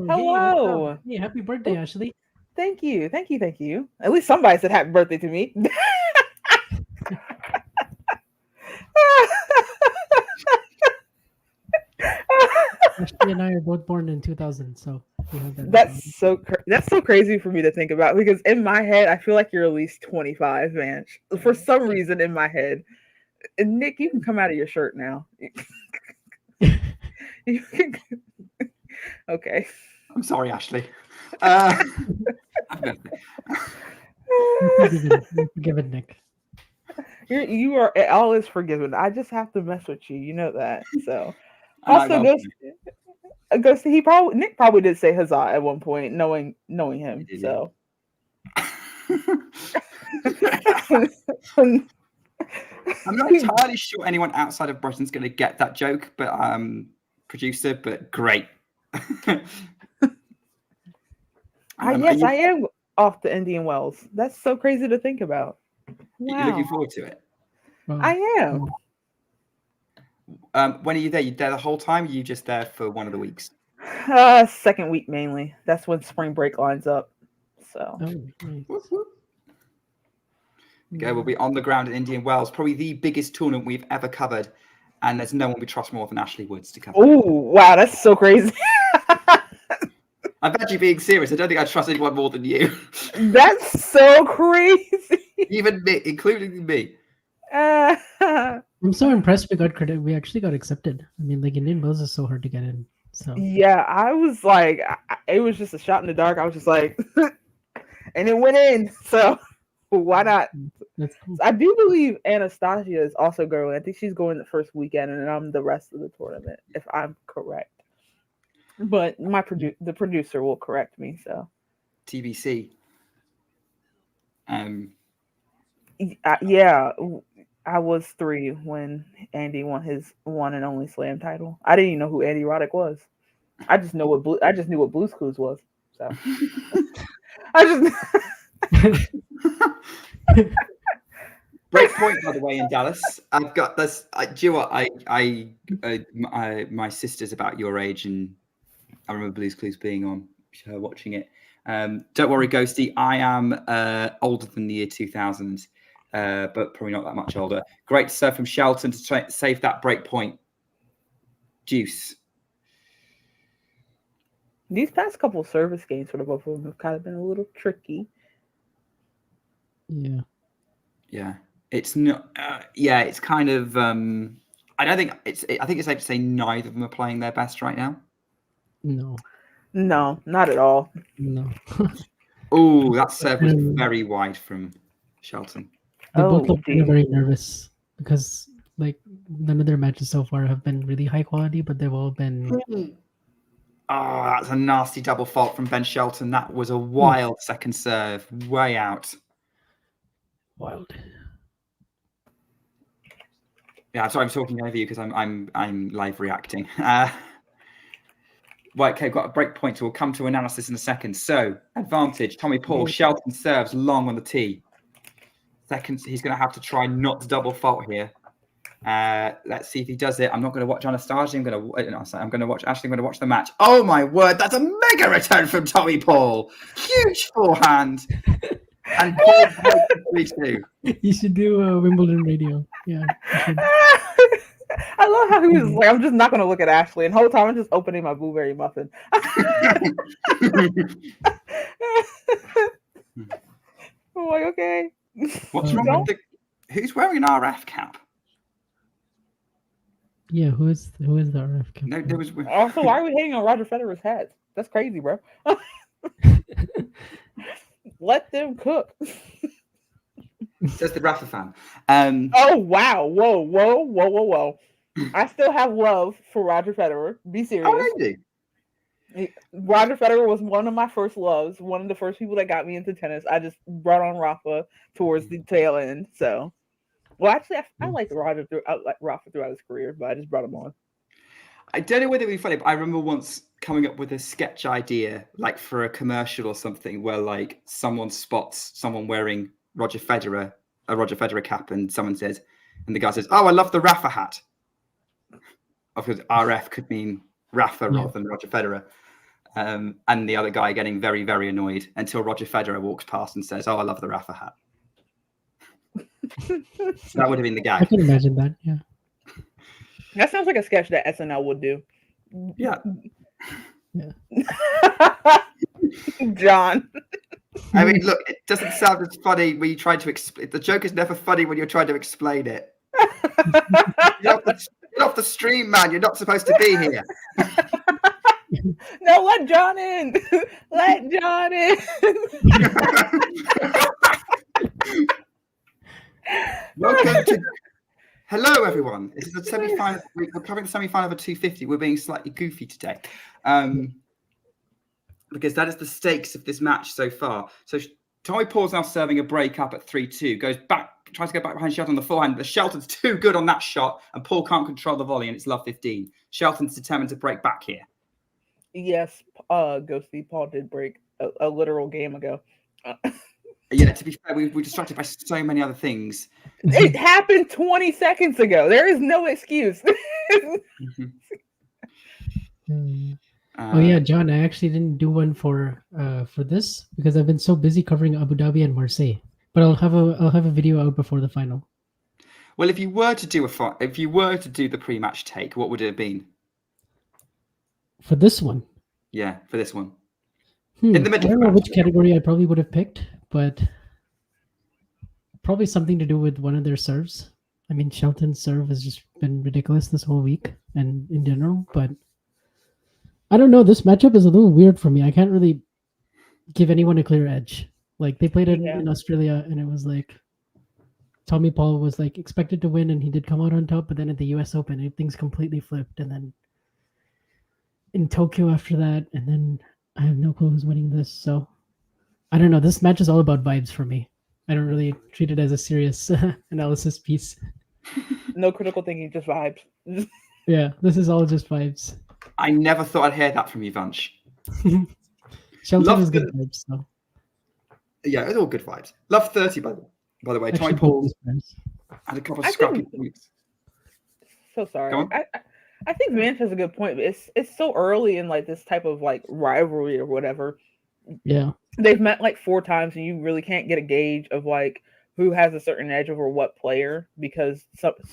Hello. Hey, happy birthday, Ashley. Thank you. At least somebody said happy birthday to me. Ashley and I are both born in 2000, so we have that. That's so crazy for me to think about, because in my head I feel like you're at least 25, man. For some reason in my head. And Nick, you can come out of your shirt now. You can... Okay. I'm sorry, Ashley. Forgiven, Nick. You are, all is forgiven. I just have to mess with you. You know that. So also goes to Nick probably did say huzzah at one point, knowing him. So I'm not entirely sure anyone outside of Britain's going to get that joke, but producer, but great. I am off to Indian Wells. That's so crazy to think about. Wow. You're looking forward to it? I am. When are you there? You there the whole time? Or are you just there for one of the weeks? Second week mainly. That's when spring break lines up. So Oh, nice. Whoop, whoop. Okay, we'll be on the ground in Indian Wells, probably the biggest tournament we've ever covered, and there's no one we trust more than Ashley Woods to cover. oh wow, that's so crazy. I'm actually being serious. I don't think I trust anyone more than you. That's so crazy. Even me, including me. I'm so impressed we got credit. We actually got accepted. I mean, like Indian Wells is so hard to get in. So Yeah, I was like, it was just a shot in the dark. I was just like, and it went in. So why not? that's cool. I do believe Anastasia is also going. I think she's going the first weekend, and I'm the rest of the tournament, if I'm correct. But the producer will correct me. So TBC. yeah, I was 3 when Andy won his one and only slam title. I didn't even know who Andy Roddick was. I just knew what Blue's Clues was. So I just Break point, by the way, in Dallas. I've got this. Do you know what? My sister's about your age, and I remember Blue's Clues being on, her watching it. Don't worry, Ghosty. I am older than the year 2000, but probably not that much older. Great serve from Shelton to try save that break point. Juice. These past couple service games for the both of them have kind of been a little tricky. Yeah. Yeah, it's not. Yeah, it's kind of. I don't think it's. I think it's safe to say neither of them are playing their best right now. No. No, not at all. No. Oh, that serve was very wide from Shelton. They Oh, both look geez. very nervous because like none of their matches so far have been really high quality, but they've all been. Oh, that's a nasty double fault from Ben Shelton. That was a wild second serve, way out. Wild. Yeah, I'm sorry, I'm talking over you because I'm live reacting. Right, okay, got a break point. So we'll come to analysis in a second. So advantage, Tommy Paul. Shelton serves long on the tee. Second, he's going to have to try not to double fault here. Let's see if he does it. I'm not going to watch Anastasia. I'm going to watch Ashley. I'm going to watch the match. Oh my word, that's a mega return from Tommy Paul. Huge forehand. And Paul breaks 3-2. You should do Wimbledon radio. Yeah. I love how he was like, I'm just not going to look at Ashley. And the whole time I'm just opening my blueberry muffin. I'm like, okay. What's wrong with who's wearing an RF cap? Yeah, who is the RF cap? No, there was. Also, why are we hating on Roger Federer's hat? That's crazy, bro. Let them cook. Says the Rafa fan. Oh wow! Whoa! I still have love for Roger Federer. Be serious. Oh, really? Roger Federer was one of my first loves. One of the first people that got me into tennis. I just brought on Rafa towards the tail end. So, well, actually, I liked Rafa throughout his career, but I just brought him on. I don't know whether it'd be funny, but I remember once coming up with a sketch idea, like for a commercial or something, where like someone spots someone wearing a Roger Federer cap, and someone says, and the guy says, "Oh, I love the Rafa hat." Of course, RF could mean Rafa rather than Roger Federer. And the other guy getting very, very annoyed until Roger Federer walks past and says, "Oh, I love the Rafa hat." So that would have been the gag. I can imagine that. Yeah. That sounds like a sketch that SNL would do. Yeah. John. I mean, look, it doesn't sound as funny when you try to explain. The joke is never funny when you're trying to explain it. Get off the stream, man. You're not supposed to be here. No, let John in. Let John in. Welcome to. Hello, everyone. This is the semi-final. We're covering the semi-final of a 250. We're being slightly goofy today, because that is the stakes of this match so far. So Tommy Paul's now serving a break up at 3-2. Goes back, tries to go back behind Shelton on the forehand, but Shelton's too good on that shot, and Paul can't control the volley, and it's love 15. Shelton's determined to break back here. Yes, Ghosty, Paul did break a literal game ago. Yeah, to be fair, we're distracted by so many other things. It happened 20 seconds ago. There is no excuse. Oh yeah, John, I actually didn't do one for this because I've been so busy covering Abu Dhabi and Marseille. But I'll have a video out before the final. Well, if you were to do the pre-match take, what would it have been? For this one. Yeah, for this one. In the middle. I don't know which category I probably would have picked, but probably something to do with one of their serves. I mean, Shelton's serve has just been ridiculous this whole week and in general, but I don't know. This matchup is a little weird for me. I can't really give anyone a clear edge. Like they played it in Australia, and it was like Tommy Paul was like expected to win, and he did come out on top. But then at the U.S. Open, things completely flipped, and then in Tokyo after that, and then I have no clue who's winning this. So I don't know. This match is all about vibes for me. I don't really treat it as a serious analysis piece. No critical thinking, just vibes. Yeah, this is all just vibes. I never thought I'd hear that from you, Vanch. Shelton is good vibes, so. Yeah, it's all good vibes. Love 30, by the way. Tommy Paul had a couple of scrappy points. So sorry. Go on. I think Vince has a good point, but it's so early in like this type of like rivalry or whatever. Yeah. They've met like 4 times, and you really can't get a gauge of like who has a certain edge over what player because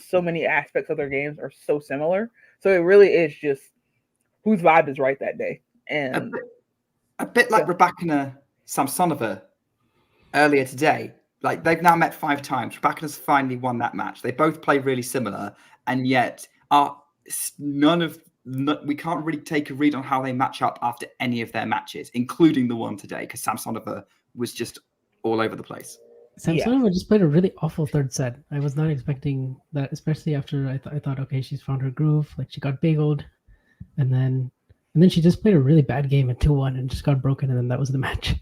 so many aspects of their games are so similar. So it really is just whose vibe is right that day. And a bit like Rebecca Samsonova earlier today. Like they've now met 5 times. Rebecca's finally won that match. They both play really similar, and yet we can't really take a read on how they match up after any of their matches, including the one today, because Samsonova was just all over the place. Samsonova just played a really awful third set. I was not expecting that, especially after I thought, okay, she's found her groove. Like she got bageled, and then she just played a really bad game at 2-1 and just got broken, and then that was the match.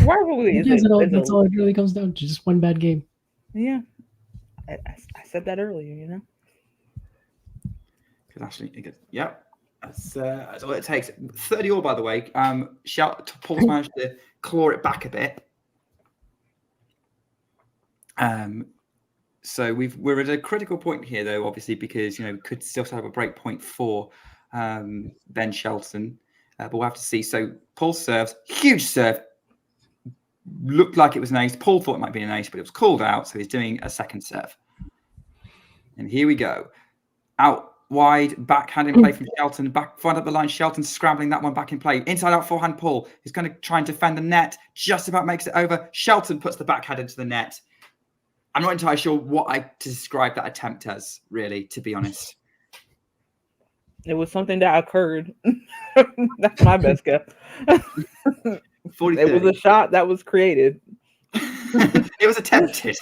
Rivalry that's all it really comes down to, just one bad game. Yeah, I said that earlier, you know. Because actually, that's all it takes. 30 all, by the way. Paul's managed to claw it back a bit. So we're at a critical point here, though, obviously, because we could still have a break point for Ben Shelton, but we'll have to see. So Paul serves, huge serve, looked like it was an ace. Paul thought it might be an ace, but it was called out, so he's doing a second serve. And here we go, out wide, backhand in play from Shelton, back front up the line. Shelton scrambling that one back in play. Inside out forehand, Paul is going to try and defend the net. Just about makes it over. Shelton puts the backhand into the net. I'm not entirely sure what to describe that attempt as, really, to be honest. It was something that occurred. That's my best guess. 40, it was a shot that was created. It was attempted.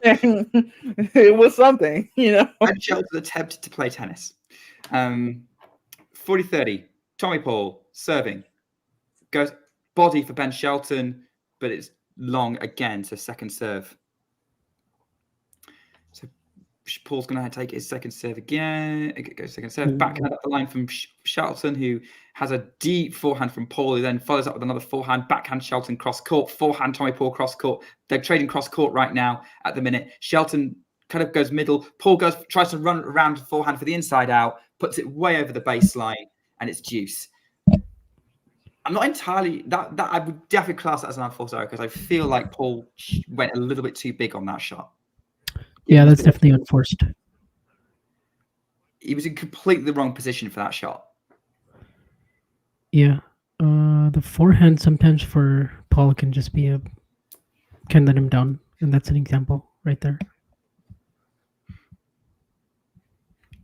It was something, And Shelton attempted to play tennis. 40-30. Tommy Paul serving. Goes body for Ben Shelton, but it's long again, so second serve. So Paul's going to take his second serve again. It goes second serve. Backhand up the line from Shelton, who has a deep forehand from Paul, who then follows up with another forehand. Backhand Shelton cross court. Forehand Tommy Paul cross court. They're trading cross court right now at the minute. Shelton kind of goes middle. Paul tries to run around forehand for the inside out, puts it way over the baseline, and it's deuce. I'm not entirely that I would definitely class that as an unforced error because I feel like Paul went a little bit too big on that shot. Yeah, that's definitely unforced. He was in completely the wrong position for that shot. Yeah. The forehand sometimes for Paul can just be can let him down. And that's an example right there.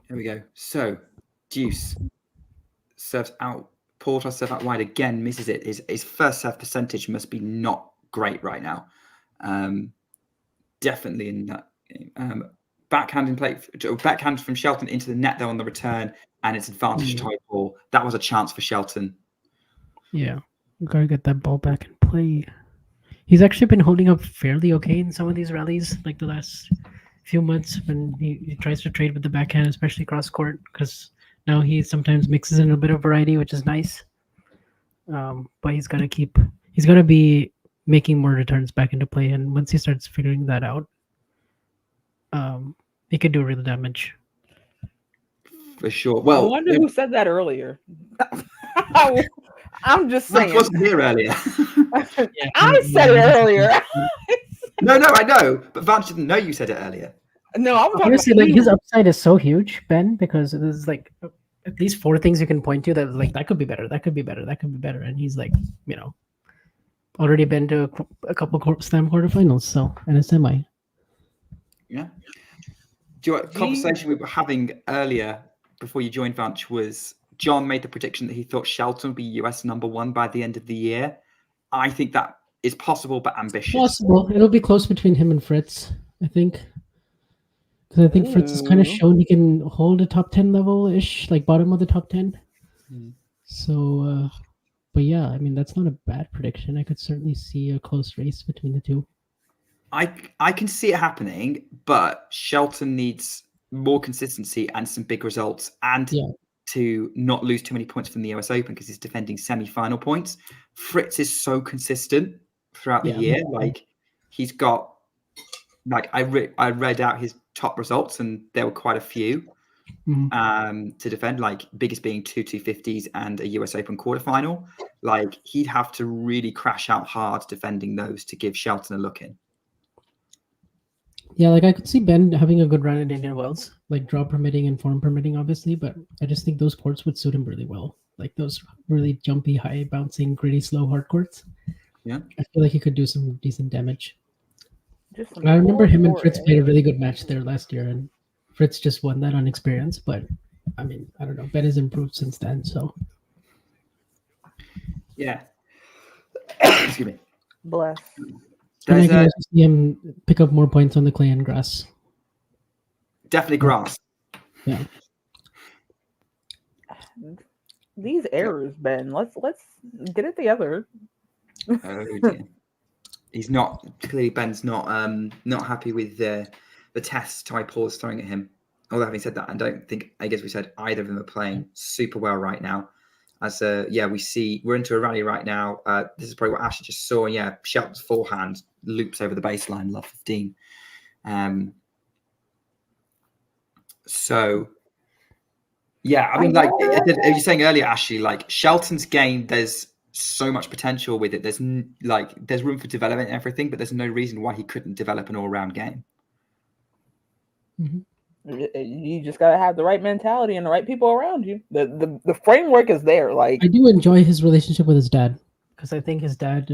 Here we go. So, deuce. Serves out. Paul tries to serve out wide again, misses it. His first serve percentage must be not great right now. Definitely in that game. Backhand in play. Backhand from Shelton into the net, though, on the return. And it's advantage to Paul. That was a chance for Shelton. Yeah. Got to get that ball back in play. He's actually been holding up fairly okay in some of these rallies, like the last few months when he tries to trade with the backhand, especially cross court, because now he sometimes mixes in a bit of variety, which is nice. But he's got to be making more returns back into play. And once he starts figuring that out, he could do real damage. for sure. I Well, wonder who said that earlier. I'm just Vance saying. wasn't here earlier. I said it earlier. No, I know, but Vance didn't know you said it earlier. No, I'm talking Honestly, about like his you. upside is so huge, Ben, because there's like at least 4 things you can point to that like that could be better, that could be better, that could be better, and he's like, already been to a couple slam quarterfinals, so and a semi. Yeah. Do you know what conversation we were having earlier before you joined Vance was John made the prediction that he thought Shelton would be US #1 by the end of the year. I think that is possible but ambitious. Possible. It'll be close between him and Fritz, I think. Because I think Fritz has kind of shown he can hold a top 10 level-ish, like bottom of the top 10. So, but yeah, I mean, that's not a bad prediction. I could certainly see a close race between the two. I can see it happening, but Shelton needs more consistency and some big results, and to not lose too many points from the US Open because he's defending semi-final points. Fritz is so consistent throughout the year. Like he's got, like I read out his top results, and there were quite a few to defend. Like biggest being 250s and a US Open quarterfinal. Like he'd have to really crash out hard defending those to give Shelton a look in. Yeah, like I could see Ben having a good run at Indian Wells, like draw permitting and form permitting, obviously, but I just think those courts would suit him really well. Like those really jumpy, high bouncing, gritty, slow hard courts. Yeah. I feel like he could do some decent damage. I remember him and Fritz played a really good match there last year, and Fritz just won that on experience, but I mean, I don't know. Ben has improved since then, so. Yeah. Excuse me. Bless. And I can also see him pick up more points on the clay and grass. Definitely grass. Yeah. These errors, Ben. Let's get it together. Oh dear. He's not clearly. Ben's not happy with the test Ty Paul is throwing at him. Although having said that, I guess we said either of them are playing super well right now. As we see we're into a rally right now. This is probably what Ashley just saw. Yeah, Shelton's forehand loops over the baseline, love 15. So yeah, I mean, like you saying earlier, Ashley, like Shelton's game, there's so much potential with it. There's room for development and everything, but there's no reason why he couldn't develop an all-round game. You just gotta have the right mentality and the right people around you. The framework is there. Like I do enjoy his relationship with his dad, because I think his dad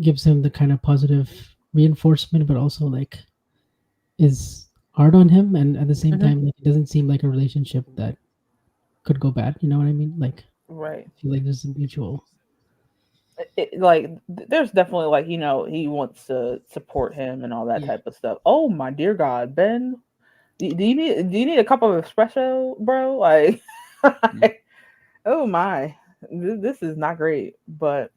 gives him the kind of positive reinforcement, but also like is hard on him, and at the same time, like, it doesn't seem like a relationship that could go bad. You know what I mean? Like, right. I feel like there's a mutual. There's definitely like he wants to support him and all that type of stuff. Oh my dear God, Ben. Do you need a cup of espresso, bro? Like, oh my, this is not great. But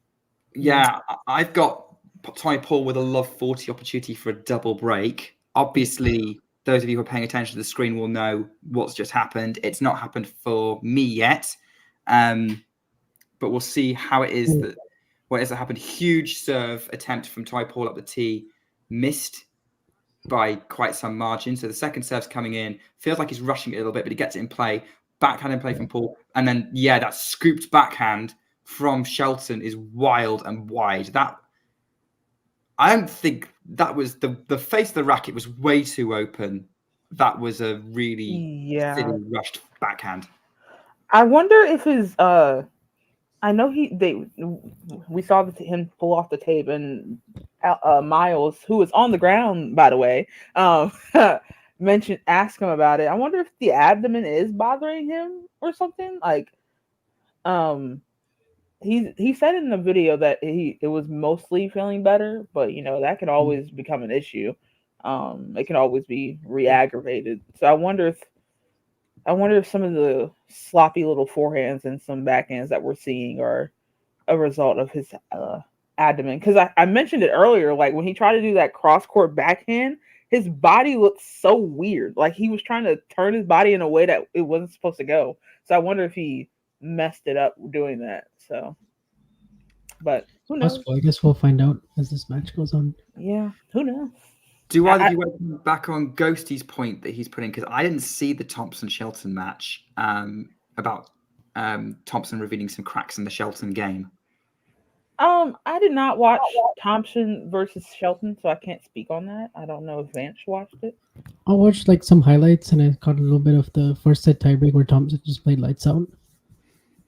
yeah, I've got Tommy Paul with a love 40 opportunity for a double break. Obviously, those of you who are paying attention to the screen will know what's just happened. It's not happened for me yet, but we'll see how it is that happened. Huge serve attempt from Ty Paul up the tee, missed by quite some margin. So the second serve's coming in. Feels like he's rushing it a little bit, but he gets it in play. Backhand in play from Paul. And then, that scooped backhand from Shelton is wild and wide. That I don't think that was the face of the racket was way too open. That was a really silly rushed backhand. I wonder if his I know we saw him pull off the tape, and Miles, who was on the ground, by the way, asked him about it. I wonder if the abdomen is bothering him or something. Like, he said in the video that it was mostly feeling better, but that can always become an issue. It can always be re-aggravated. So I wonder if some of the sloppy little forehands and some backhands that we're seeing are a result of his abdomen. Because I mentioned it earlier, like when he tried to do that cross-court backhand, his body looked so weird. Like he was trying to turn his body in a way that it wasn't supposed to go. So I wonder if he messed it up doing that. So, but who knows? I guess we'll find out as this match goes on. Yeah, who knows? Do either of you want to come back on Ghosty's point that he's putting? Because I didn't see the Thompson-Shelton match about Thompson revealing some cracks in the Shelton game. I did not watch Thompson versus Shelton, so I can't speak on that. I don't know if Vance watched it. I watched like some highlights and I caught a little bit of the first set tiebreak where Thompson just played lights out.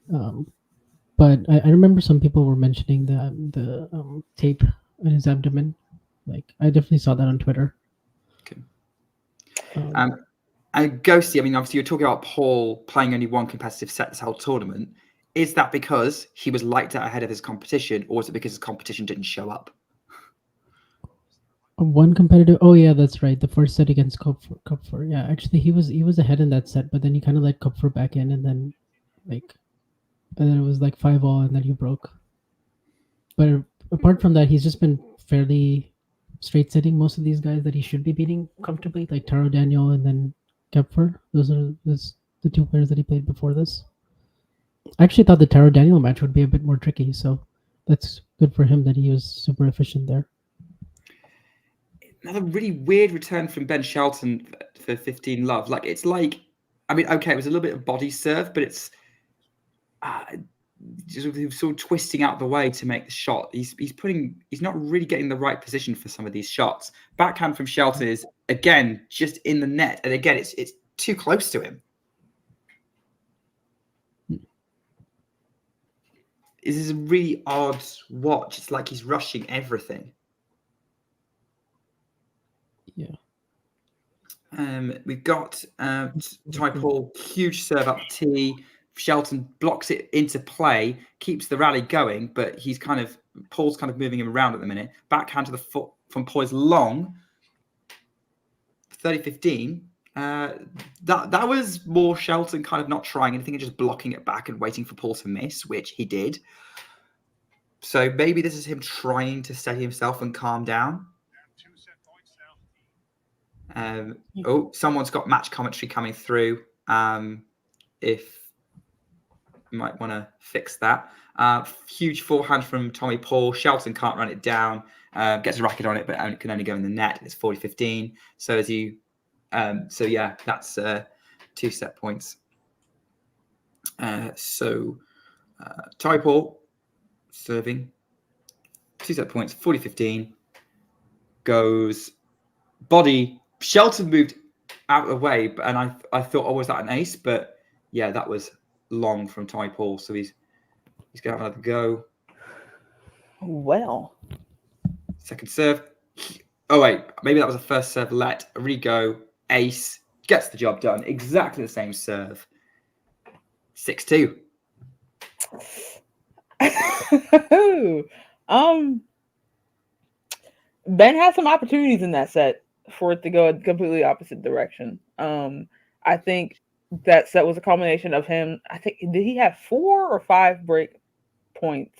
But I remember some people were mentioning the tape in his abdomen. Like I definitely saw that on Twitter. Okay. And Ghosty, I mean, obviously you're talking about Paul playing only one competitive set this whole tournament. Is that because he was lights out ahead of his competition, or is it because his competition didn't show up? One competitive. Oh yeah, that's right. The first set against Kupfer. Yeah, actually he was ahead in that set, but then he kind of let Kupfer back in, and then it was like 5-all, and then he broke. But apart from that, he's just been fairly straight setting most of these guys that he should be beating comfortably, like Taro Daniel and then Kupfer. Those are the two players that he played before this. I actually thought the Taro Daniel match would be a bit more tricky, so that's good for him that he was super efficient there. Another really weird return from Ben Shelton for 15 love. Like, it's like, I mean, okay, it was a little bit of body serve, but it's just he was sort of twisting out the way to make the shot. He's not really getting the right position for some of these shots. Backhand from Shelton is, again, just in the net. And again, it's too close to him. This is a really odd watch. It's like he's rushing everything. Yeah. We've got Paul, huge serve up the tee. Shelton blocks it into play, keeps the rally going, but Paul's kind of moving him around at the minute. Backhand to the foot from Poise long. 30-15. That was more Shelton kind of not trying anything and just blocking it back and waiting for Paul to miss, which he did. So maybe this is him trying to steady himself and calm down. Someone's got match commentary coming through. If you might want to fix that. Huge forehand from Tommy Paul. Shelton can't run it down. Gets a racket on it, but can only go in the net. It's 40-15. So as you, yeah, that's 2 set points. Tommy Paul serving 2 set points. 40-15 goes body. Shelton moved out of the way, and I thought, was that an ace? But yeah, that was long from Tommy Paul. So he's going to have another go. Well. Second serve. Oh, wait. Maybe that was a first serve let. A re-go. Ace. Gets the job done. Exactly the same serve. 6-2. Ben had some opportunities in that set for it to go a completely opposite direction. I think that set was a combination of him. I think, did he have 4 or 5 break points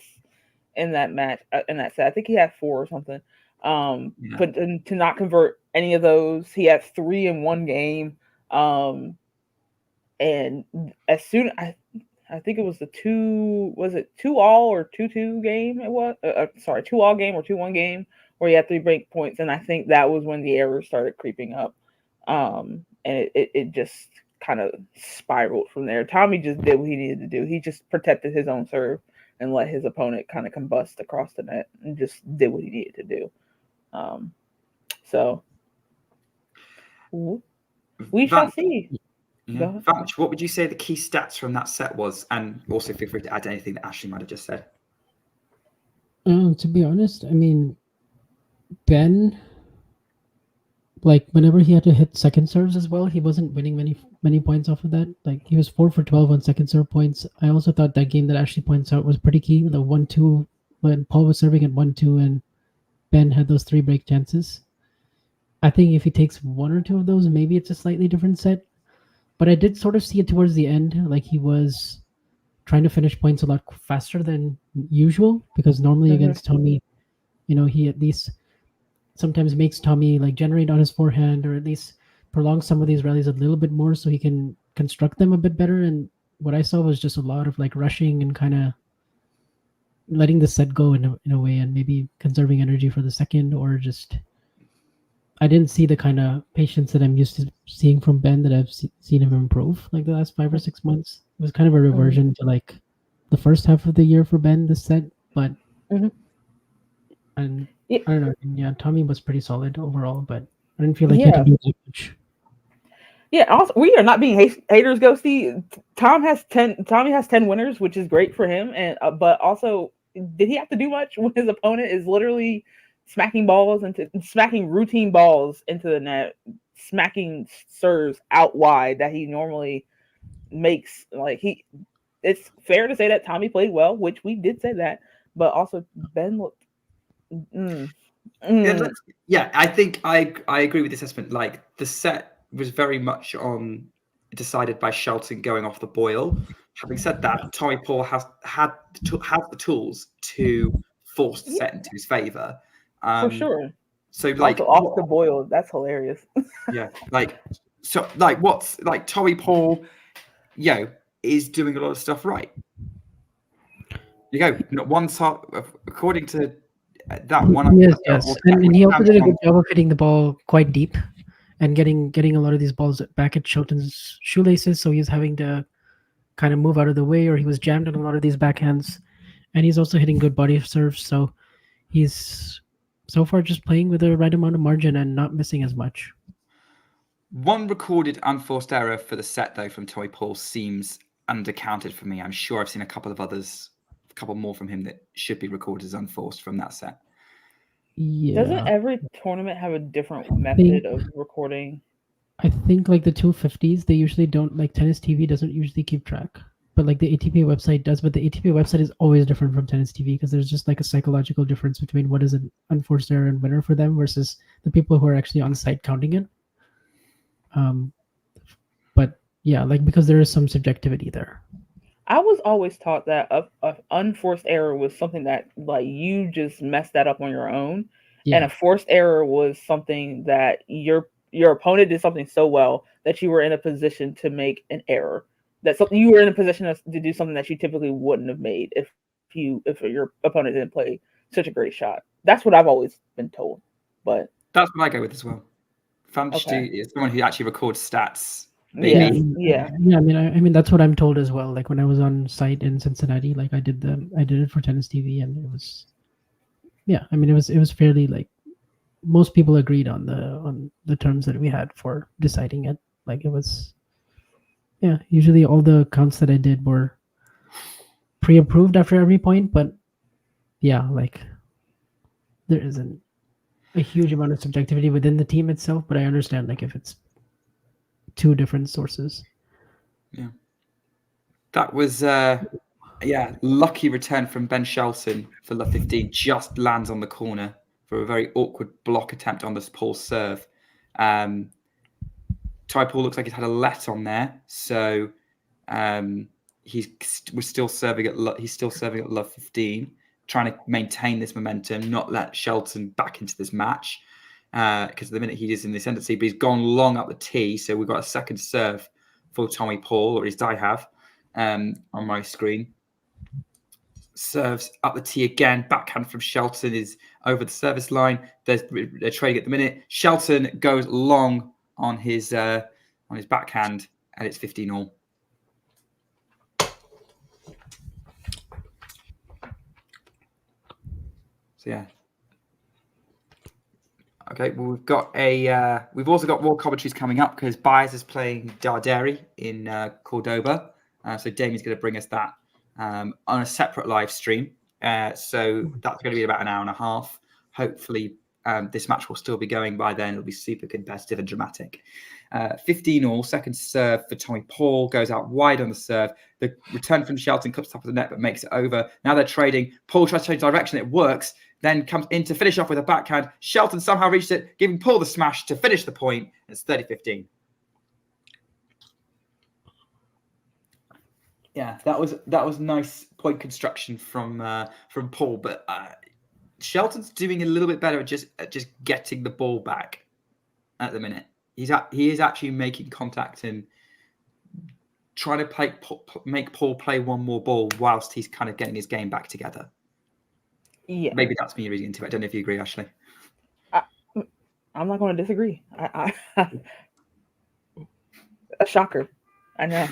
in that match, in that set? I think he had 4 or something. But to not convert any of those, he had 3 in one game. And as soon, I think it was the 2-all or 2-2 game? It was, 2-all game or 2-1 game where he had 3 break points. And I think that was when the errors started creeping up. And it just kind of spiraled from there. Tommy just did what he needed to do. He just protected his own serve and let his opponent kind of combust across the net and just did what he needed to do. So we shall see. Yeah. Vach, what would you say the key stats from that set was? And also feel free to add anything that Ashley might have just said. To be honest, I mean, Ben, like whenever he had to hit second serves as well, he wasn't winning many points off of that. Like he was 4 for 12 on second serve points. I also thought that game that Ashley points out was pretty key. The 1-2 when Paul was serving at 1-2 and Ben had those 3 break chances. I think if he takes 1 or 2 of those, maybe it's a slightly different set. But I did sort of see it towards the end, like he was trying to finish points a lot faster than usual, because normally against Tommy, he at least sometimes makes Tommy like generate on his forehand, or at least prolong some of these rallies a little bit more so he can construct them a bit better. And what I saw was just a lot of like rushing and kind of letting the set go in a way, and maybe conserving energy for the second, or just I didn't see the kind of patience that I'm used to seeing from Ben that I've seen him improve like the last 5 or 6 months. It was kind of a reversion to like the first half of the year for Ben this set, but Mhm. and Yeah. I don't know. Yeah, Tommy was pretty solid overall, but I didn't feel like he had Yeah. to do that much. Yeah, also, we are not being haters, Ghosty. Tommy has 10 winners, which is great for him. And but also, did he have to do much when his opponent is literally smacking routine balls into the net, smacking serves out wide that he normally makes? It's fair to say that Tommy played well, which we did say that, but also Ben looked. Yeah, I think I agree with the assessment. Like the set was very much decided by Shelton going off the boil. Having said that, Tommy Paul has the tools to force the set into his favor. For sure. So like Also off the boil, that's hilarious. yeah, what's like Tommy Paul, is doing a lot of stuff right. You go, not one according to that one. Yes. And he also did a good job of hitting the ball quite deep and getting a lot of these balls back at Shelton's shoelaces. So he's having to kind of move out of the way, or he was jammed on a lot of these backhands. And he's also hitting good body serves. So he's so far just playing with the right amount of margin and not missing as much. One recorded unforced error for the set, though, from Tommy Paul seems undercounted for me. I'm sure I've seen a couple more from him that should be recorded as unforced from that set. Yeah. Doesn't every tournament have a different method of recording? I think like the 250s, they usually don't, like Tennis TV doesn't usually keep track. But like the ATP website does, but the ATP website is always different from Tennis TV because there's just like a psychological difference between what is an unforced error and winner for them versus the people who are actually on site counting it. But yeah, like because there is some subjectivity there. I was always taught that a unforced error was something that like you just messed that up on your own, and a forced error was something that your opponent did something so well that you were in a position to make an error. That something you were in a position to do something that you typically wouldn't have made if your opponent didn't play such a great shot. That's what I've always been told. But that's what I go with as well. Fantasy is someone who actually records stats. Maybe. Yeah. I mean that's what I'm told as well. Like when I was on site in Cincinnati, like I did it for Tennis TV, and it was, I mean it was fairly like most people agreed on the terms that we had for deciding it. Like it was, usually all the counts that I did were pre-approved after every point, but like there isn't a huge amount of subjectivity within the team itself, but I understand like if it's two different sources. Yeah. That was lucky return from Ben Shelton for love 15, just lands on the corner for a very awkward block attempt on this Paul serve. Ty Paul looks like he's had a let on there, so he's still serving at love 15, trying to maintain this momentum, not let Shelton back into this match. Because the minute he is in this tendency, but he's gone long up the tee, so we've got a second serve for Tommy Paul, or at least I have on my screen. Serves up the tee again. Backhand from Shelton is over the service line. They're trading at the minute. Shelton goes long on his backhand, and it's 15-all. So yeah. Okay, well we've also got more commentaries coming up because Baez is playing Darderi in Cordoba, so Damien's going to bring us that on a separate live stream. So that's going to be about an hour and a half. Hopefully, this match will still be going by then. It'll be super competitive and dramatic. 15-all, second serve for Tommy Paul, goes out wide on the serve. The return from Shelton clips top of the net but makes it over. Now they're trading. Paul tries to change direction. It works. Then comes in to finish off with a backhand. Shelton somehow reached it, giving Paul the smash to finish the point. It's 30-15. Yeah, that was nice point construction from Paul, but Shelton's doing a little bit better at just getting the ball back at the minute. He is actually making contact and trying to make Paul play one more ball whilst he's kind of getting his game back together. Yeah, maybe that's me reading into it. I don't know if you agree, Ashley. I'm not going to disagree. A shocker. I know.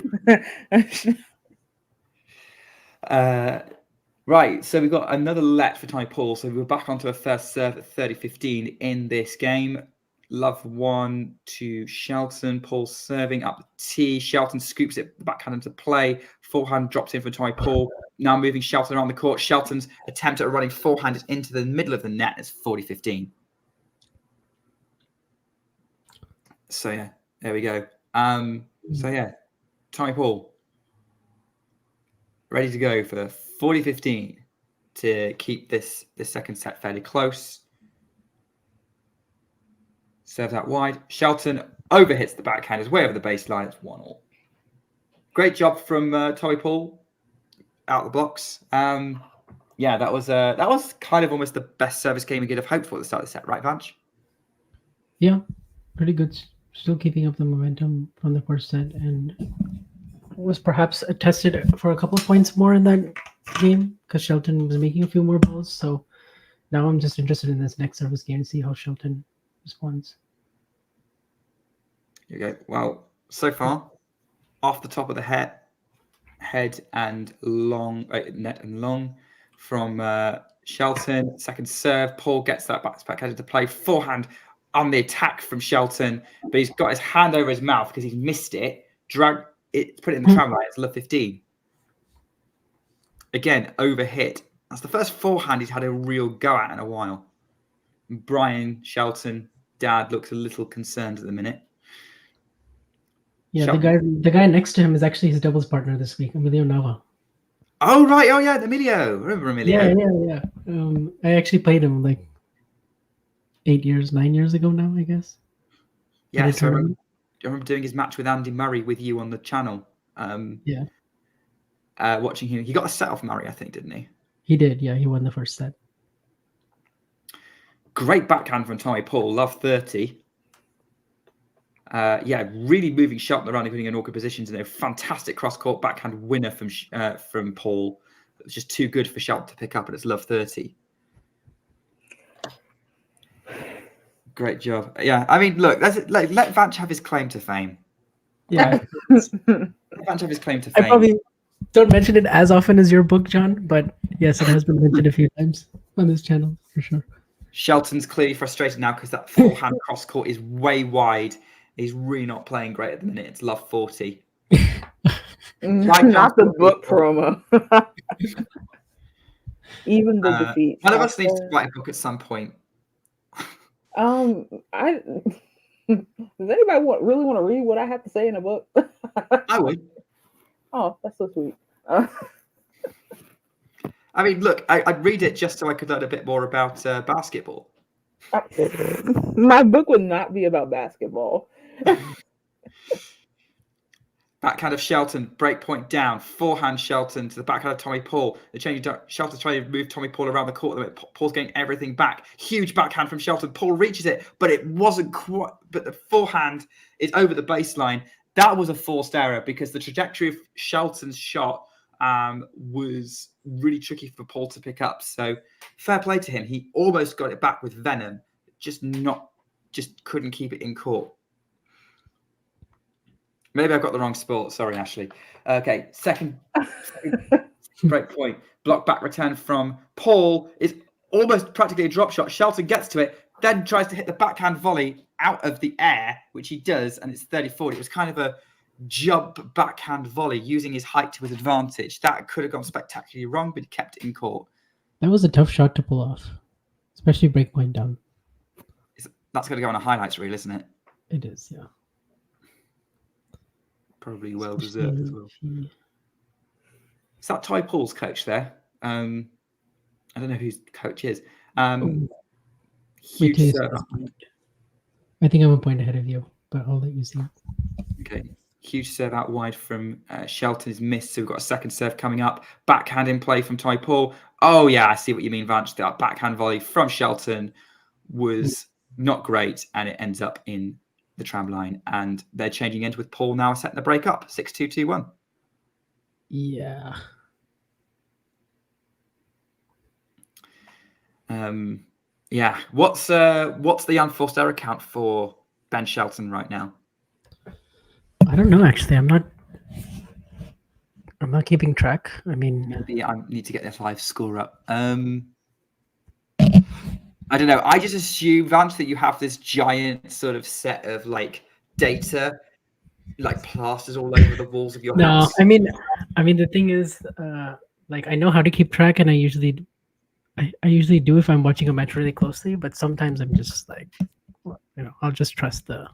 Right, so we've got another let for Ty Paul. So we're back onto a first serve at 30-15 in this game. Love one to Shelton. Paul serving up the tee. Shelton scoops it the backhand into play. Forehand drops in for Ty Paul. Now moving Shelton around the court. Shelton's attempt at running forehand is into the middle of the net. It's 40-15. So yeah, there we go. So yeah, Ty Paul ready to go for 40-15 to keep this second set fairly close. Serves out wide. Shelton overhits the backhand. Is way over the baseline. It's 1-1. Great job from Ty Paul out the blocks. Yeah, that was kind of almost the best service game we could have hoped for at the start of the set, right, Vanch? Yeah, pretty good. Still keeping up the momentum from the first set, and was perhaps tested for a couple of points more in that game because Shelton was making a few more balls. So now I'm just interested in this next service game to see how Shelton responds. Okay. Well, so far, off the top of the head and long, net and long from Shelton. Second serve. Paul gets that backhand into play. Forehand on the attack from Shelton, but he's got his hand over his mouth because he's missed it. Put it in the tram line. It's love 15. Again, overhit. That's the first forehand he's had a real go at in a while. Brian Shelton, dad, looks a little concerned at the minute. Yeah, Shelton. the guy next to him is actually his doubles partner this week, Emilio Nava. Oh right, oh yeah, Emilio. Remember Emilio? Yeah. I actually played him like 9 years ago now, I guess. Yeah, so I remember doing his match with Andy Murray with you on the channel. Yeah. Watching him. He got a set off Murray, I think, didn't he? He did, yeah. He won the first set. Great backhand from Ty Paul. Love 30. Yeah, really moving Shelton around and putting in awkward positions. And a fantastic cross-court backhand winner from Paul. It was just too good for Shelton to pick up, and it's love 30. Great job. Yeah, I mean, look, let Vanch have his claim to fame. Yeah. Let Vanch have his claim to fame. I probably don't mention it as often as your book, John, but yes, it has been mentioned a few times on this channel for sure. Shelton's clearly frustrated now because that forehand cross court is way wide. He's really not playing great at the minute. It's love 40. Not the book promo. Even the defeat. One of us needs to write a book at some point. Does anybody really want to read what I have to say in a book? I would. Oh, that's so sweet. I mean, look, I'd read it just so I could learn a bit more about basketball. My book would not be about basketball. Backhand of Shelton, break point down. Forehand Shelton to the backhand of Tommy Paul. The change Shelton's trying to move Tommy Paul around the court. Paul's getting everything back. Huge backhand from Shelton. Paul reaches it, but it wasn't quite. But the forehand is over the baseline. That was a forced error because the trajectory of Shelton's shot was really tricky for Paul to pick up. So fair play to him. He almost got it back with venom, just couldn't keep it in court. Maybe I've got the wrong sport. Sorry, Ashley. Okay, second break point. Block back return from Paul is almost practically a drop shot. Shelton gets to it, then tries to hit the backhand volley out of the air, which he does, and it's 30-40. It was kind of a jump backhand volley using his height to his advantage. That could have gone spectacularly wrong, but he kept it in court. That was a tough shot to pull off, especially break point down. That's going to go on a highlights reel, isn't it? It is, yeah. Probably well deserved as well. Is that Ty Paul's coach there? I don't know who his coach is. Huge serve. I think I'm a point ahead of you, but I'll let you see. Okay. Huge serve out wide from Shelton is missed, so we've got a second serve coming up. Backhand in play from Ty Paul. Oh, yeah, I see what you mean, Vanch. That backhand volley from Shelton was not great, and it ends up in the tram line, and they're changing ends with Paul now setting the break up 6-2-2-1. Yeah. What's the unforced error count for Ben Shelton right now? I don't know actually. I'm not keeping track. I mean, Maybe I need to get this live score up. I don't know. I just assume, Vance, that you have this giant sort of set of like data, like plasters all over the walls of your no. house. I mean, the thing is, like I know how to keep track, and I usually do if I'm watching a match really closely. But sometimes I'm just like, I'll just trust the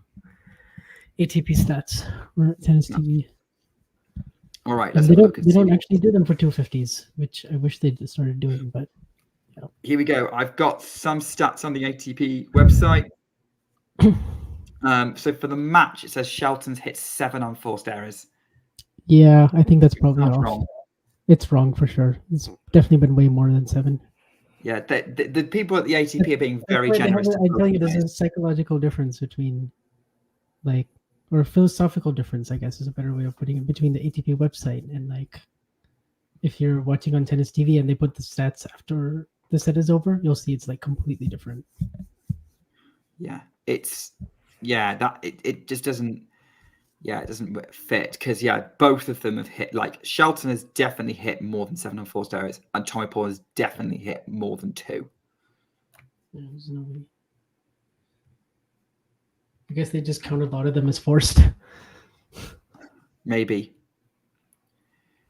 ATP stats or tennis TV. All right, And let's have a look they and don't see. actually do them for 250s, which I wish they started doing. But Here we go. I've got some stats on the ATP website. So for the match, it says Shelton's hit 7 unforced errors. yeah, I think that's probably Sounds off. wrong. It's wrong for sure. It's definitely been way more than 7. Yeah, the people at the ATP are being very That's why generous. I tell you, there's a psychological difference between, like, or a philosophical difference, I guess is a better way of putting it, between the ATP website and like, if you're watching on tennis TV and they put the stats after the set is over, you'll see it's like completely different. Yeah, it just doesn't. Yeah, it doesn't fit because both of them have hit. Like Shelton has definitely hit more than 7 unforced errors, and Tommy Paul has definitely hit more than 2. Yeah, there's no way. I guess they just count a lot of them as forced. Maybe.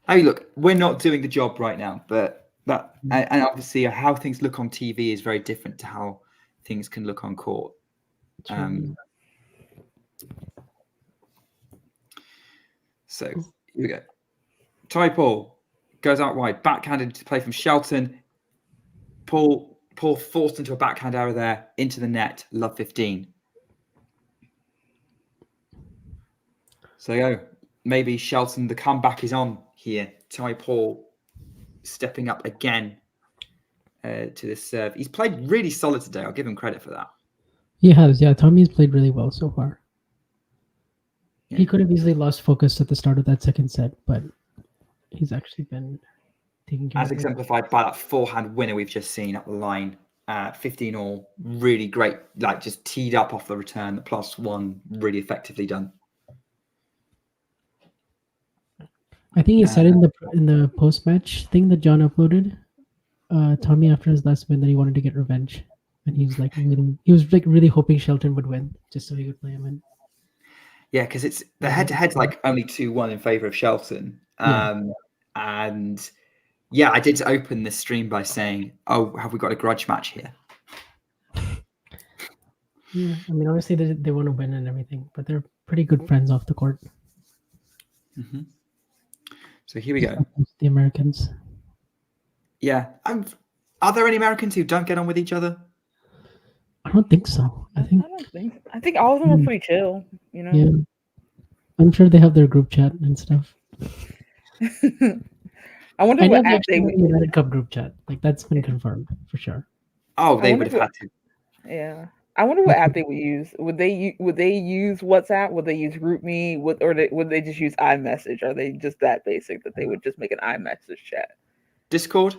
Hey, look, we're not doing the job right now, but and obviously how things look on TV is very different to how things can look on court. So here we go. Tommy Paul goes out wide, backhanded to play from Shelton. Paul forced into a backhand error there, into the net, love 15. So maybe Shelton, the comeback is on here. Tommy Paul stepping up again to this serve. He's played really solid today. I'll give him credit for that. He has, yeah. Tommy's played really well so far. Yeah. He could have easily lost focus at the start of that second set, but he's actually been taking care As of it. exemplified by that forehand winner we've just seen up the line. 15 all, really great, like just teed up off the return, the +1, really effectively done. I think he said in the post match thing that John uploaded, Tommy after his last win that he wanted to get revenge, and he was really hoping Shelton would win just so he could play him in. Yeah, because it's the head-to-head's like only 2-1 in favor of Shelton. And yeah, I did open this stream by saying, "Oh, have we got a grudge match here?" Yeah, I mean, obviously they want to win and everything, but they're pretty good friends off the court. Mm-hmm. So here we go. The Americans. Yeah. Are there any Americans who don't get on with each other? I don't think so. I think all of them are pretty chill, you know? Yeah. I'm sure they have their group chat and stuff. I wonder what they app they would United Cup group chat. Like that's been confirmed for sure. Oh, they would have had to. Yeah. I wonder what app they would use. Would they use WhatsApp? Would they use GroupMe? Would they just use iMessage? Are they just that basic that they would just make an iMessage chat? Discord?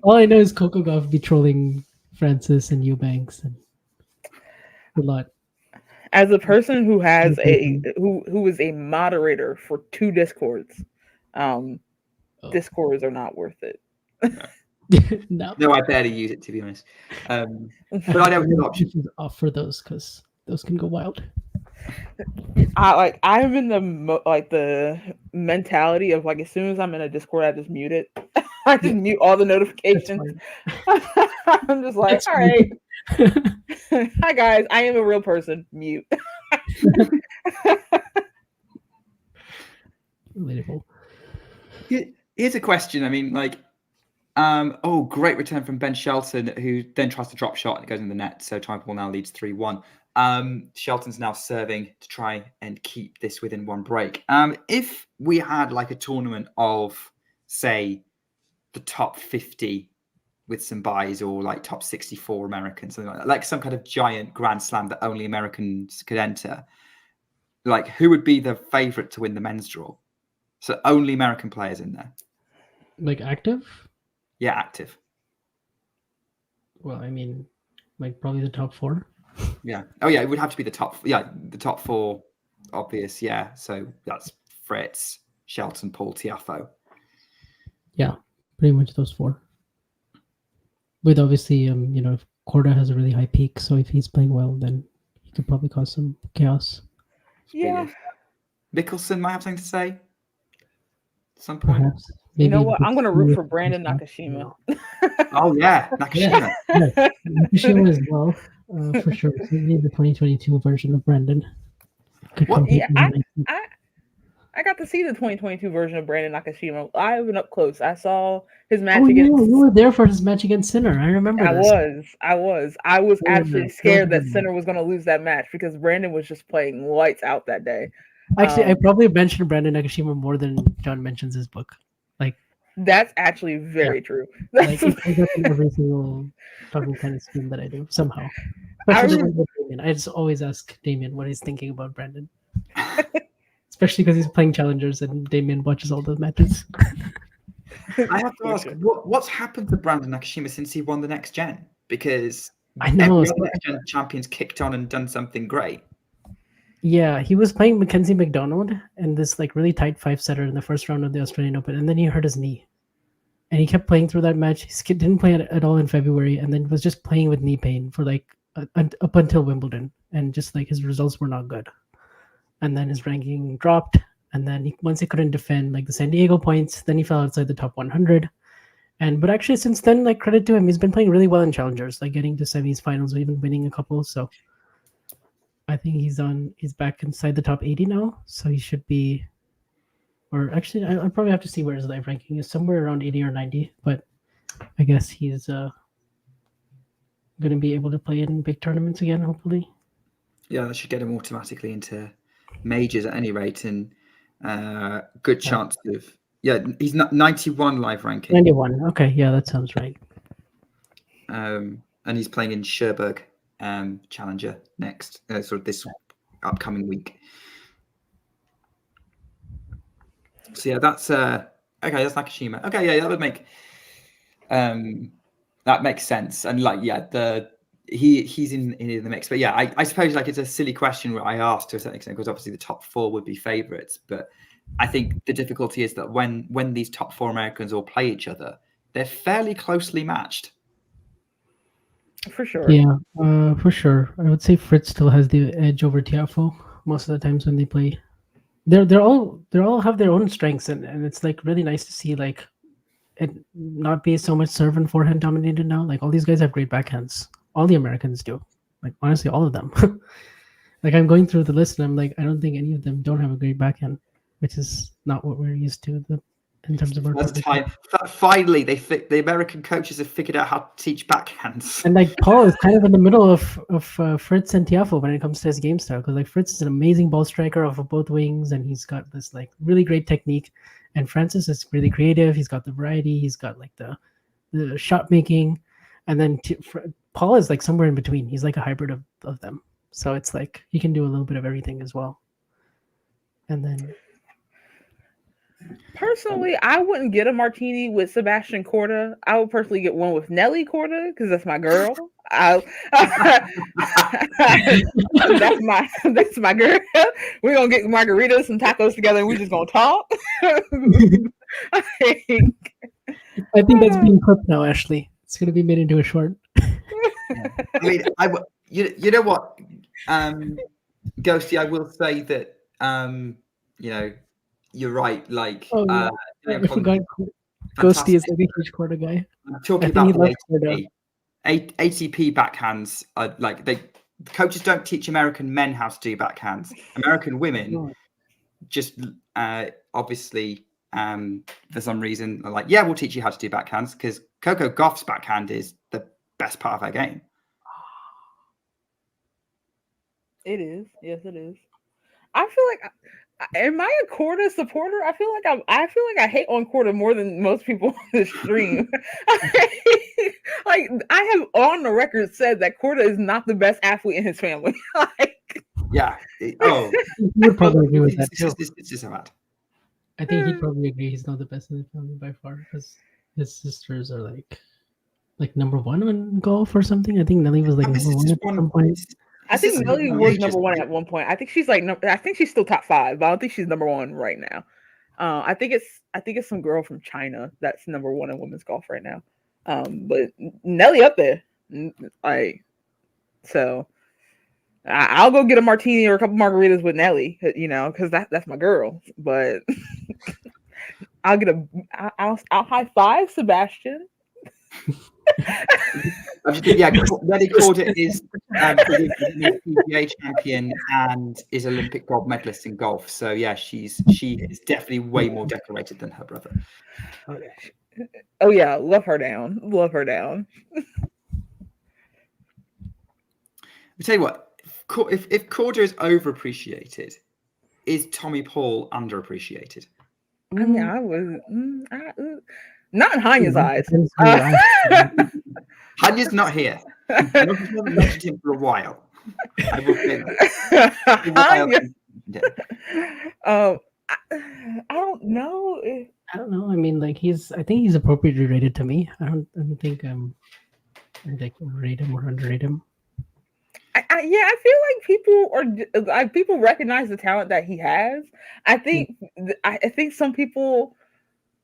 All I know is Coco Gauff be trolling Francis and Eubanks and a lot. As a person who has who is a moderator for 2 Discords, Discords are not worth it. No, I barely use it, to be honest. But I don't have options off for those because those can go wild. I'm in the mentality of like as soon as I'm in a Discord, I just mute it. I just mute all the notifications. I'm just like, all right. Hi guys, I am a real person. Mute. Relatable. Here's a question. I mean, like, great return from Ben Shelton, who then tries to drop shot and it goes in the net. So Tommy Paul now leads 3-1. Shelton's now serving to try and keep this within 1 break. If we had like a tournament of, say, the top 50 with some buys or like top 64 Americans, something like that, like some kind of giant Grand Slam that only Americans could enter, like who would be the favorite to win the men's draw? So only American players in there. Like active? Yeah, active. Well, I mean, like probably the top 4. Yeah. Oh, yeah. It would have to be the top. Yeah, the top 4, obvious. Yeah. So that's Fritz, Shelton, Paul, Tiafo. Yeah, pretty much those 4. With obviously, if Korda has a really high peak, so if he's playing well, then he could probably cause some chaos. Yeah. Mickelson might have something to say. At some point. Perhaps. You know Maybe what? I'm gonna root for Brandon Yeah. Nakashima. Oh yeah, Nakashima. Yeah, Nakashima as well, for sure. Certainly the 2022 version of Brandon. Could What? compete Yeah, with the 19. I got to see the 2022 version of Brandon Nakashima. I went up close. I saw his match Oh yeah, against. you were there for his match against Sinner. I remember I this. was Yeah, actually that scared was that good. Sinner was going to lose that match because Brandon was just playing lights out that day. Actually, I probably mentioned Brandon Nakashima more than John mentions his book. Like, That's actually very true. like he plays up in every single talking tennis stream that I do somehow. Especially the one with Damien. I just always ask Damien what he's thinking about Brandon. Especially because he's playing challengers and Damien watches all the matches. I have to ask, what's happened to Brandon Nakashima since he won the next gen? Because I know. every other next gen champions kicked on and done something great. Yeah, he was playing Mackenzie McDonald in this like really tight 5-setter in the first round of the Australian Open, and then he hurt his knee. And he kept playing through that match. He didn't play at all in February, and then was just playing with knee pain for like up until Wimbledon, and just like his results were not good. And then his ranking dropped, and then once he couldn't defend like the San Diego points, then he fell outside the top 100. But actually since then, like credit to him, he's been playing really well in challengers, like getting to semis, finals, or even winning a couple. So I think he's back inside the top 80 now, so he should be. Or actually, I'll probably have to see where his live ranking is, somewhere around 80 or 90. But I guess he's going to be able to play in big tournaments again, hopefully. Yeah, that should get him automatically into majors at any rate, and good chance of. Yeah, he's 91 live ranking. 91. Okay, yeah, that sounds right. And he's playing in Cherbourg Challenger next, sort of this upcoming week. So yeah, that's okay. That's Nakashima. Okay, yeah, that would make that makes sense. And like, yeah, he's in the mix. But yeah, I suppose like it's a silly question where I asked to a certain extent because obviously the top 4 would be favorites. But I think the difficulty is that when these top 4 Americans all play each other, they're fairly closely matched. For sure. Yeah, for sure. I would say Fritz still has the edge over Tiafo most of the times when they play. They're all have their own strengths, and it's like really nice to see like it not be so much serve and forehand dominated now. Like all these guys have great backhands. All the Americans do. Like honestly, all of them. Like I'm going through the list and I'm like, I don't think any of them don't have a great backhand, which is not what we're used to in terms of our. That's time. Finally, the American coaches have figured out how to teach backhands. And like Paul is kind of in the middle of Fritz and Tiafo when it comes to his game style, because like Fritz is an amazing ball striker off of both wings, and he's got this like really great technique. And Francis is really creative. He's got the variety. He's got like the shot making, and then Paul is like somewhere in between. He's like a hybrid of them. So it's like he can do a little bit of everything as well. And then. Personally, I wouldn't get a martini with Sebastian Korda. I would personally get one with Nelly Korda because that's my girl. That's my girl. We're gonna get margaritas and tacos together, and we're just gonna talk. I think that's being clipped now, Ashley. It's gonna be made into a short. I mean, you know what, Ghosty, I will say that you're right. Like, I forgot Ghosty is like a huge Korda guy. I'm talking about the ATP backhands. Like coaches don't teach American men how to do backhands. American women just obviously for some reason are like, yeah, we'll teach you how to do backhands because Coco Gauff's backhand is the best part of her game. It is. Yes, it is. I feel like. Am I a Korda supporter? I feel like I hate on Korda more than most people on the stream. Like I have on the record said that Korda is not the best athlete in his family. Yeah. He would probably agree with that too. It's just bad. I think he'd probably agree he's not the best in the family by far. Because his sisters are like number one in golf or something. I think Nelly was like This number is one just at one. some point. I This is think Nelly was outrageous. number one at one point. I think she's like I think she's still top 5, but I don't think she's number one right now. I think it's some girl from China that's number one in women's golf right now. But Nelly up there, like, so I'll go get a martini or a couple margaritas with Nelly, because that's my girl. But I'll high five Sebastian. Nelly Corder is PGA champion and is Olympic gold medalist in golf. So yeah, she is definitely way more decorated than her brother. Oh yeah, love her down. Love her down. I tell you what, if Corder is overappreciated, is Tommy Paul underappreciated? I mean, I was not in Hanya's eyes. Hanya's not here. I haven't mentioned him for a while. I will say that. I don't know. I don't know. I mean, like I think he's appropriately rated to me. I don't think I like rate him or underrate him. I feel like people recognize the talent that he has. I think some people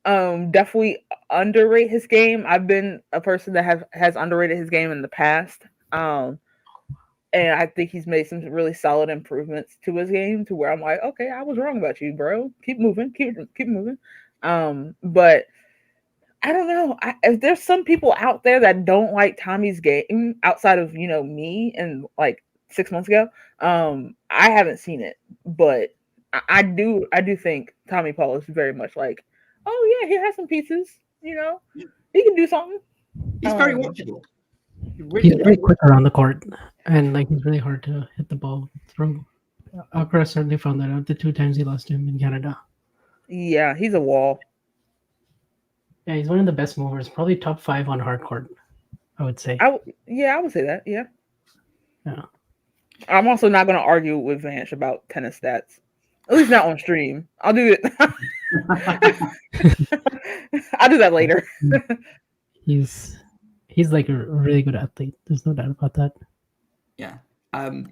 definitely underrate his game. I've been a person that has underrated his game in the past. And I think he's made some really solid improvements to his game to where I'm like, okay, I was wrong about you, bro. Keep moving, keep moving. But I don't know. If there's some people out there that don't like Tommy's game outside of me and like 6 months ago, I haven't seen it, but I do think Tommy Paul is very much like, oh yeah, he has some pieces. He can do something. He's very watchable. He's very quick around the court, and like he's really hard to hit the ball through. Akra certainly found that out the 2 times he lost him in Canada. Yeah, he's a wall. Yeah, he's one of the best movers. Probably top 5 on hard court, I would say. I would say that. Yeah. Yeah. I'm also not going to argue with Vance about tennis stats. At least not on stream. I'll do it. I'll do that later. He's like a really good athlete. There's no doubt about that. Yeah. I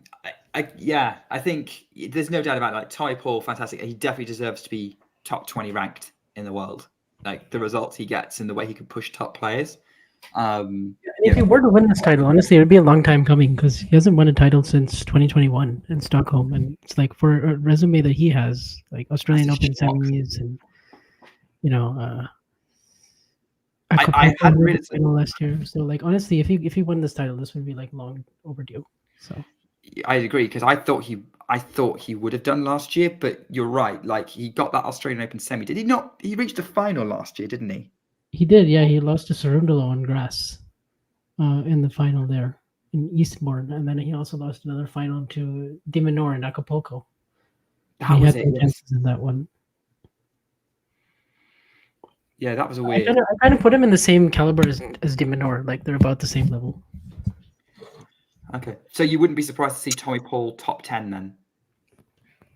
think there's no doubt about it. Like Tommy Paul, fantastic. He definitely deserves to be top 20 ranked in the world. Like the results he gets and the way he can push top players. If he were to win this title, honestly, it would be a long time coming because he hasn't won a title since 2021 in Stockholm, and it's like for a resume that he has, like Australian Open semis, and I hadn't read it last year. So like honestly, if he won this title, this would be like long overdue. So I agree because I thought he would have done last year, but you're right. Like he got that Australian Open semi. Did he not? He reached the final last year, didn't he? He did, yeah. He lost to Cerundolo on grass in the final there in Eastbourne, and then he also lost another final to De Minaur in Acapulco. He had chances in that one. Yeah, that was a weird. I kind of put him in the same caliber as De Minaur, like they're about the same level. Okay, so you wouldn't be surprised to see Tommy Paul top 10 then?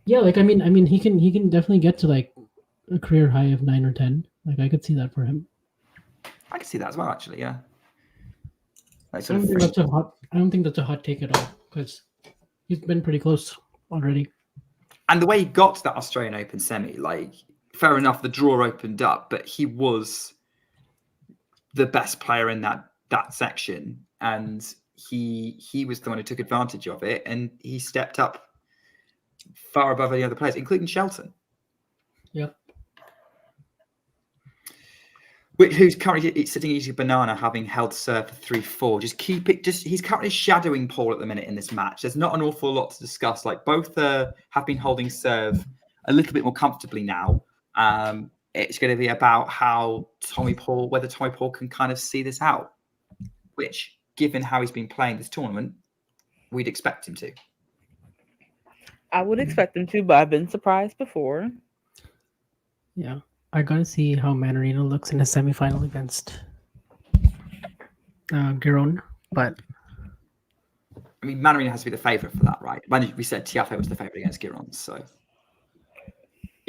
Yeah, like I mean, he can definitely get to like a career high of 9 or 10. Like I could see that for him. I can see that as well, actually. Yeah. Like I don't think that's a hot take at all because he's been pretty close already. And the way he got to that Australian Open semi, like, fair enough, the draw opened up, but he was the best player in that section, and he was the one who took advantage of it, and he stepped up far above any other players, including Shelton. Yep. Who's currently sitting eating a banana, having held serve for 3-4. Just keep it. He's currently shadowing Paul at the minute in this match. There's not an awful lot to discuss. Like both have been holding serve a little bit more comfortably now. It's going to be about whether Tommy Paul can kind of see this out. Which, given how he's been playing this tournament, we'd expect him to. I would expect him to, but I've been surprised before. Yeah. I gotta see how Manarino looks in a semifinal against Giron, but I mean, Manarino has to be the favorite for that, right? We said Tiafoe was the favorite against Giron, so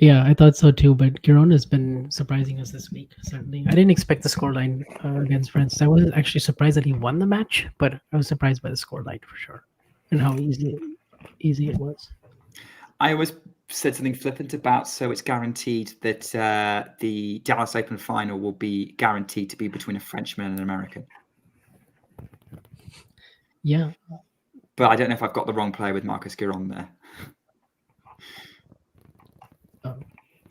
Yeah, I thought so too. But Giron has been surprising us this week. Certainly, I didn't expect the scoreline against France. I was actually surprised that he won the match, but I was surprised by the scoreline for sure, and how easy it was. I always said something flippant about, so it's guaranteed that the Dallas Open final will be guaranteed to be between a Frenchman and an American. Yeah. But I don't know if I've got the wrong player with Marcus Giron there.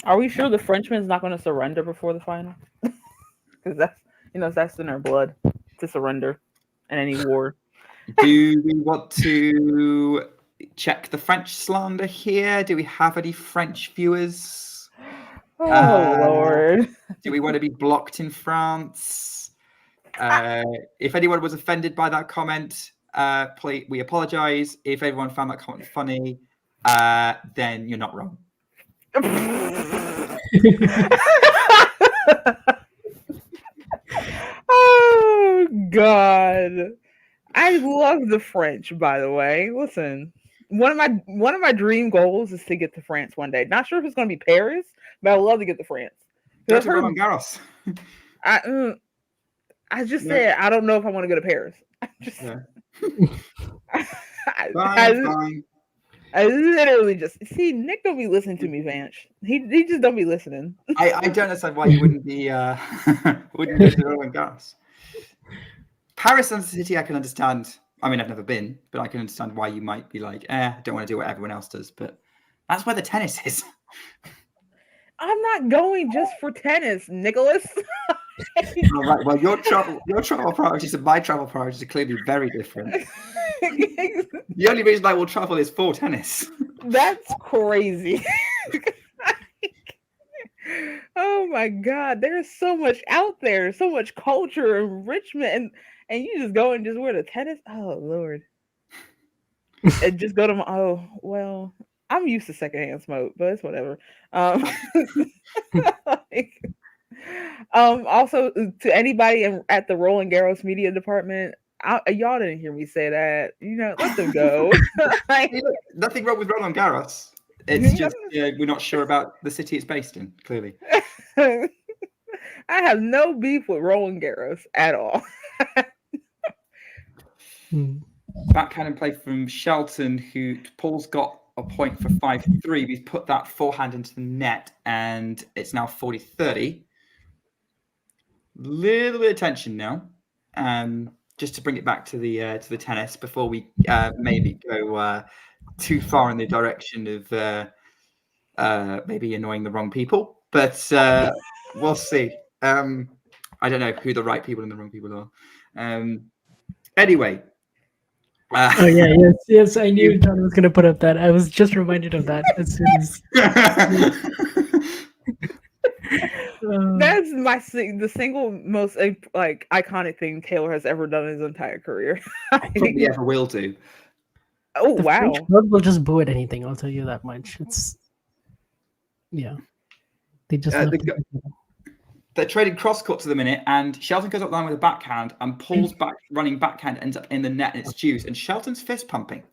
Are we sure the Frenchman's not going to surrender before the final? Because that's in their blood to surrender in any war. Do we want to check the French slander here? Do we have any French viewers? Oh, Lord. Do we want to be blocked in France? If anyone was offended by that comment, please, we apologize. If everyone found that comment funny, then you're not wrong. Oh, God. I love the French, by the way. Listen, one of my dream goals is to get to France one day. Not sure if it's going to be Paris, but I would love to get to France. Go to Roland Garros. I just said I don't know if I want to go to Paris. Fine. I literally just see Nick don't be listening to me, Vance. He just don't be listening. I don't understand why you wouldn't be wouldn't go to Roland Garros. Paris as a city, I can understand. I mean, I've never been, but I can understand why you might be like, I don't want to do what everyone else does. But that's where the tennis is. I'm not going just for tennis, Nicholas. All right. Well, your travel priorities and my travel priorities are clearly very different. The only reason I will travel is for tennis. That's crazy. Oh my God, there's so much out there, so much culture, enrichment, and you just go and just wear the tennis. Oh Lord, and just go to my. Oh well, I'm used to secondhand smoke, but it's whatever. Also, to anybody at the Roland Garros media department, y'all didn't hear me say that. Let them go. Nothing wrong with Roland Garros. It's just we're not sure about the city it's based in. Clearly, I have no beef with Roland Garros at all. Backhand play from Shelton, who Paul's got a point for 5-3. He's put that forehand into the net, and it's now 40-30. Little bit of tension now, just to bring it back to the tennis before we maybe go too far in the direction of maybe annoying the wrong people. But we'll see. I don't know who the right people and the wrong people are. Anyway. Oh yeah, yes. I knew John was going to put up that. I was just reminded of that as soon as. That's the single most iconic thing Taylor has ever done in his entire career. Probably ever will do. Oh the wow! French club will just boo at anything. I'll tell you that much. They just. They're trading cross court to the minute, and Shelton goes up line with a backhand, and Paul's running backhand ends up in the net, and it's juice, and Shelton's fist pumping.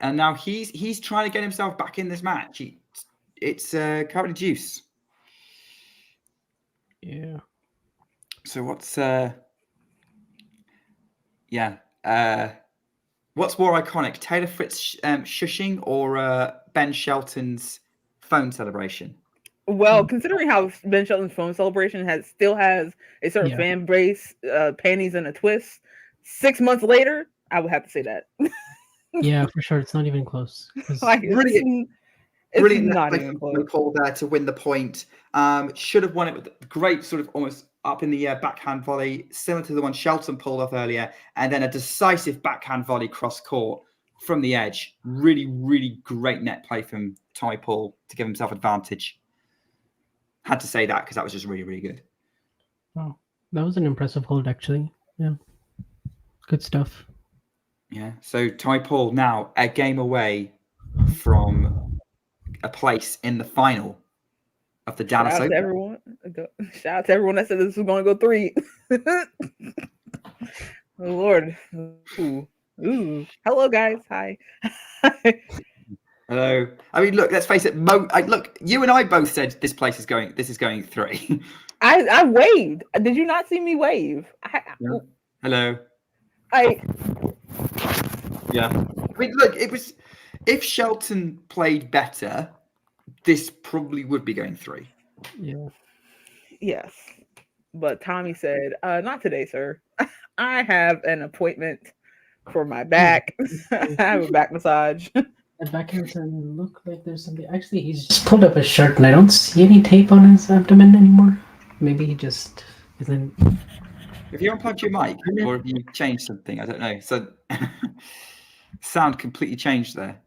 And now he's trying to get himself back in this match. It's currently juice. Yeah. So what's what's more iconic, Taylor Fritz shushing or Ben Shelton's phone celebration? Well, considering how Ben Shelton's phone celebration still has a certain fan base, panties in a twist, 6 months later, I would have to say that. Yeah, for sure. It's not even close. Brilliant not even close. Paul there to win the point. Should have won it with great sort of almost up in the backhand volley, similar to the one Shelton pulled off earlier, and then a decisive backhand volley cross court from the edge. Really, really great net play from Tommy Paul to give himself advantage. Had to say that because that was just really, really good. Wow, that was an impressive hold, actually. Yeah, good stuff. Yeah. So Tommy Paul now a game away from a place in the final of the Dallas Open. Shout out to everyone that said this was going to go 3. Oh Lord. Ooh. Hello guys. Hi. Hello. I mean, look. Let's face it. Look, you and I both said this is going 3. I waved. Did you not see me wave? Yeah. Hello. I Yeah. I mean, look. It was. If Shelton played better, this probably would be going 3. Yeah. yes, but Tommy said, "Not today, sir. I have an appointment for my back. I have a back massage." That back hair doesn't look like there's something. Actually, he's just pulled up his shirt, and I don't see any tape on his abdomen anymore. Maybe he just isn't. If you unplugged your mic, or if you changed something, I don't know. So, sound completely changed there.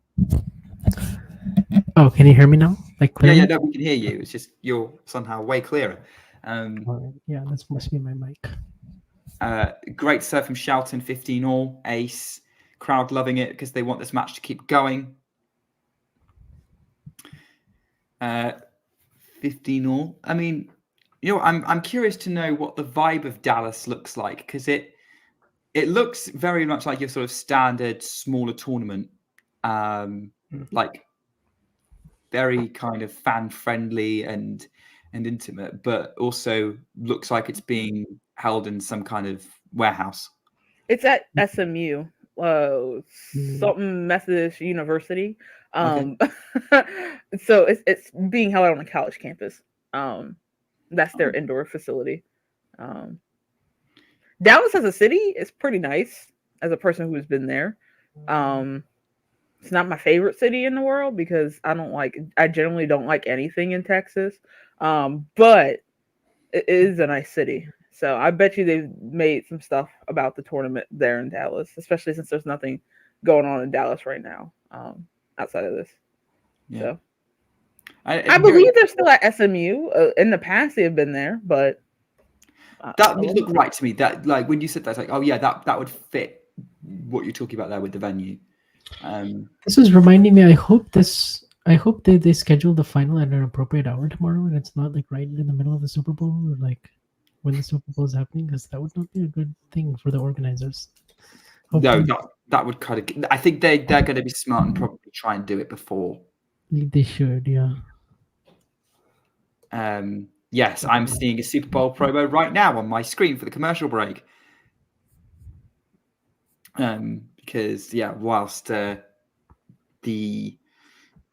Oh, can you hear me now? Like clearly? Yeah, no, we can hear you. It's just you're somehow way clearer. Yeah, that must be my mic. Great serve from Shelton, 15 all, ace. Crowd loving it because they want this match to keep going. 15 all. I mean, I'm curious to know what the vibe of Dallas looks like, because it looks very much like your sort of standard smaller tournament, like very kind of fan friendly and intimate, but also looks like it's being held in some kind of warehouse. It's at SMU, something Methodist University. Okay. So it's being held on a college campus. That's their indoor facility. Dallas as a city is pretty nice. As a person who's been there, it's not my favorite city in the world because I generally don't like anything in Texas. But it is a nice city. So I bet you they've made some stuff about the tournament there in Dallas, especially since there's nothing going on in Dallas right now outside of this. Yeah. So I believe they're still at SMU. In the past, they have been there, but that would look right to me. That, like, when you said that, it's like, oh yeah, that would fit what you're talking about there with the venue. This is reminding me. I hope they schedule the final at an appropriate hour tomorrow, and it's not like right in the middle of the Super Bowl or like when the Super Bowl is happening, because that would not be a good thing for the organizers. No, that would kind of. I think they're going to be smart and probably try and do it before. They should, yeah. Yes, I'm seeing a Super Bowl promo right now on my screen for the commercial break. Because whilst the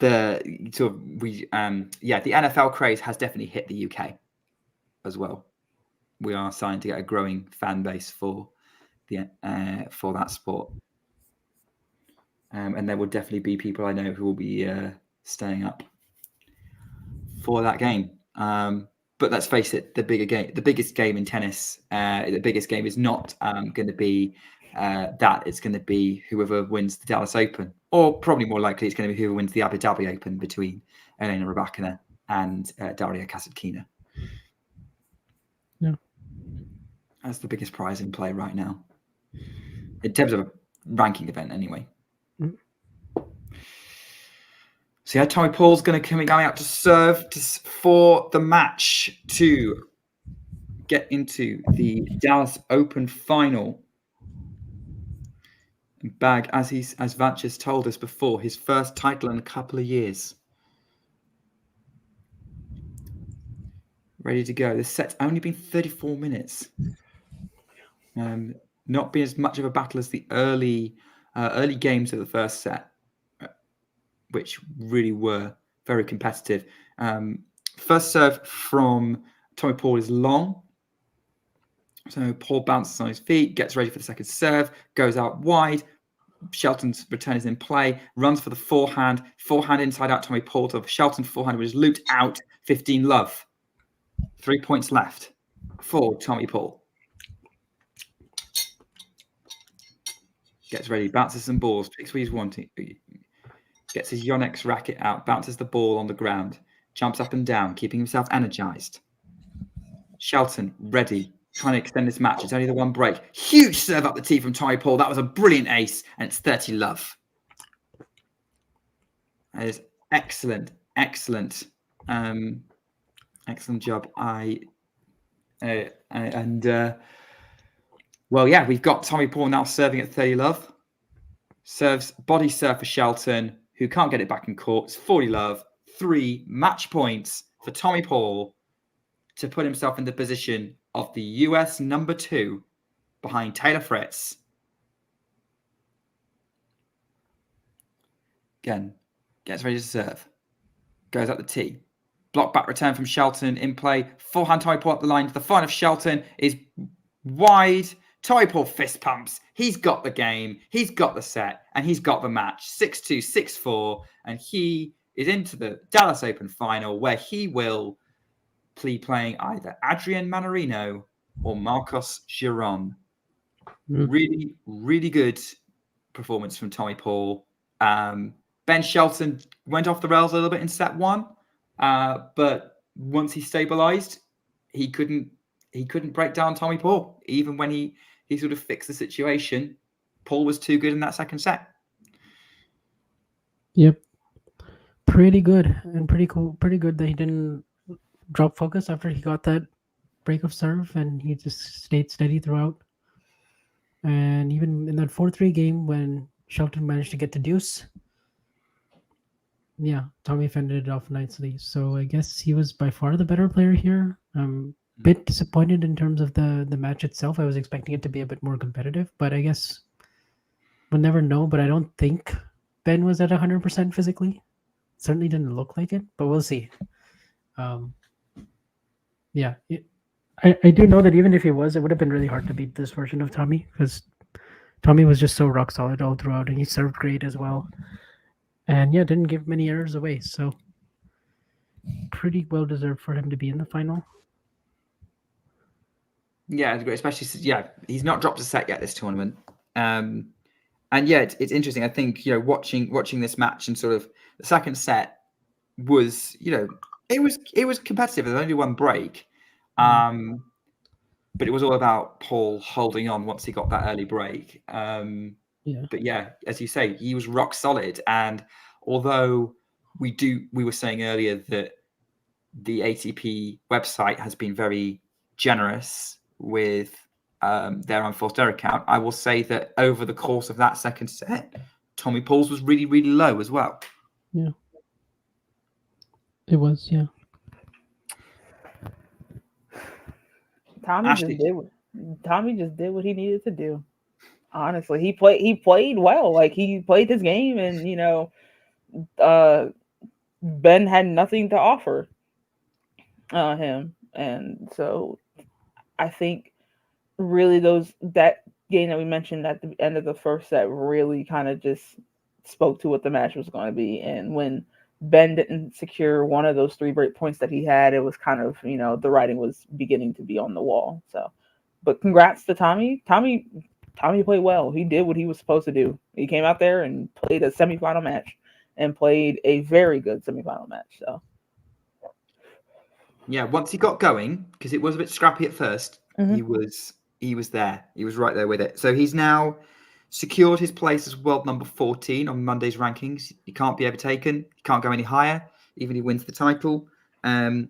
NFL craze has definitely hit the UK as well. We are starting to get a growing fan base for that sport, and there will definitely be people I know who will be staying up for that game. But let's face it, the biggest game in tennis, the biggest game is not going to be that. It's going to be whoever wins the Dallas Open, or probably more likely it's going to be whoever wins the Abu Dhabi Open between Elena Rybakina and Daria Kasatkina. Yeah. That's the biggest prize in play right now, in terms of a ranking event, anyway. So Tommy Paul's going to coming out to serve for the match to get into the Dallas Open final. And bag, as Vanch has told us before, his first title in a couple of years. Ready to go. This set's only been 34 minutes. Not been as much of a battle as the early games of the first set, which really were very competitive. First serve from Tommy Paul is long. So Paul bounces on his feet, gets ready for the second serve, goes out wide. Shelton's return is in play, runs for the forehand. Forehand inside out, Tommy Paul to Shelton forehand, which is looped out. 15 love. 3 points left for Tommy Paul. Gets ready, bounces some balls, picks what he's wanting. Gets his Yonex racket out, bounces the ball on the ground, jumps up and down, keeping himself energized. Shelton, ready, trying to extend this match. It's only the one break. Huge serve up the tee from Tommy Paul. That was a brilliant ace, and it's 30 love. That is excellent. Excellent job. We've got Tommy Paul now serving at 30 love. Serves body serve for Shelton, who can't get it back in court. It's 40 love, 3 match points for Tommy Paul to put himself in the position of the US number 2 behind Taylor Fritz. Again, gets ready to serve. Goes up the tee. Block back return from Shelton in play. Forehand Tommy Paul up the line to the front of Shelton is wide. Tommy Paul fist pumps. He's got the game. He's got the set. And he's got the match. 6-2, 6-4. And he is into the Dallas Open final where he will be playing either Adrian Manarino or Marcos Giron. Really, really good performance from Tommy Paul. Ben Shelton went off the rails a little bit in set 1, but once he stabilized, he couldn't break down Tommy Paul. Even when he sort of fixed the situation, Paul was too good in that second set. Yep. Pretty good and pretty cool. Pretty good that he didn't drop focus after he got that break of serve, and he just stayed steady throughout. And even in that 4-3 game when Shelton managed to get the deuce, yeah, Tommy fended it off nicely. So I guess he was by far the better player here. I'm a bit disappointed in terms of the match itself. I was expecting it to be a bit more competitive, but I guess we'll never know. But I don't think Ben was at 100% physically. Certainly didn't look like it, but we'll see. Yeah, I do know that even if he was, it would have been really hard to beat this version of Tommy because Tommy was just so rock solid all throughout, and he served great as well. And yeah, didn't give many errors away, so pretty well deserved for him to be in the final. Yeah, especially he's not dropped a set yet this tournament. And yeah, it's interesting. I think watching this match and sort of the second set was it was competitive. There was only one break, but it was all about Paul holding on once he got that early break. But yeah, as you say, he was rock solid. And although we were saying earlier that the ATP website has been very generous with their unforced error count, I will say that over the course of that second set, Tommy Paul's was really, really low as well. Yeah, it was. Yeah. Tommy just did what he needed to do. Honestly, he played well. Like, he played his game, and Ben had nothing to offer him, and so I think really that game that we mentioned at the end of the first set really kind of just spoke to what the match was going to be. And when Ben didn't secure one of those 3 break points that he had, it was kind of the writing was beginning to be on the wall. So, but congrats to Tommy. Tommy played well. He did what he was supposed to do. He came out there and played a semifinal match and played a very good semifinal match. So, yeah, once he got going, because it was a bit scrappy at first, he was there. He was right there with it. So he's now secured his place as world number 14 on Monday's rankings. He can't be overtaken. He can't go any higher, even if he wins the title. But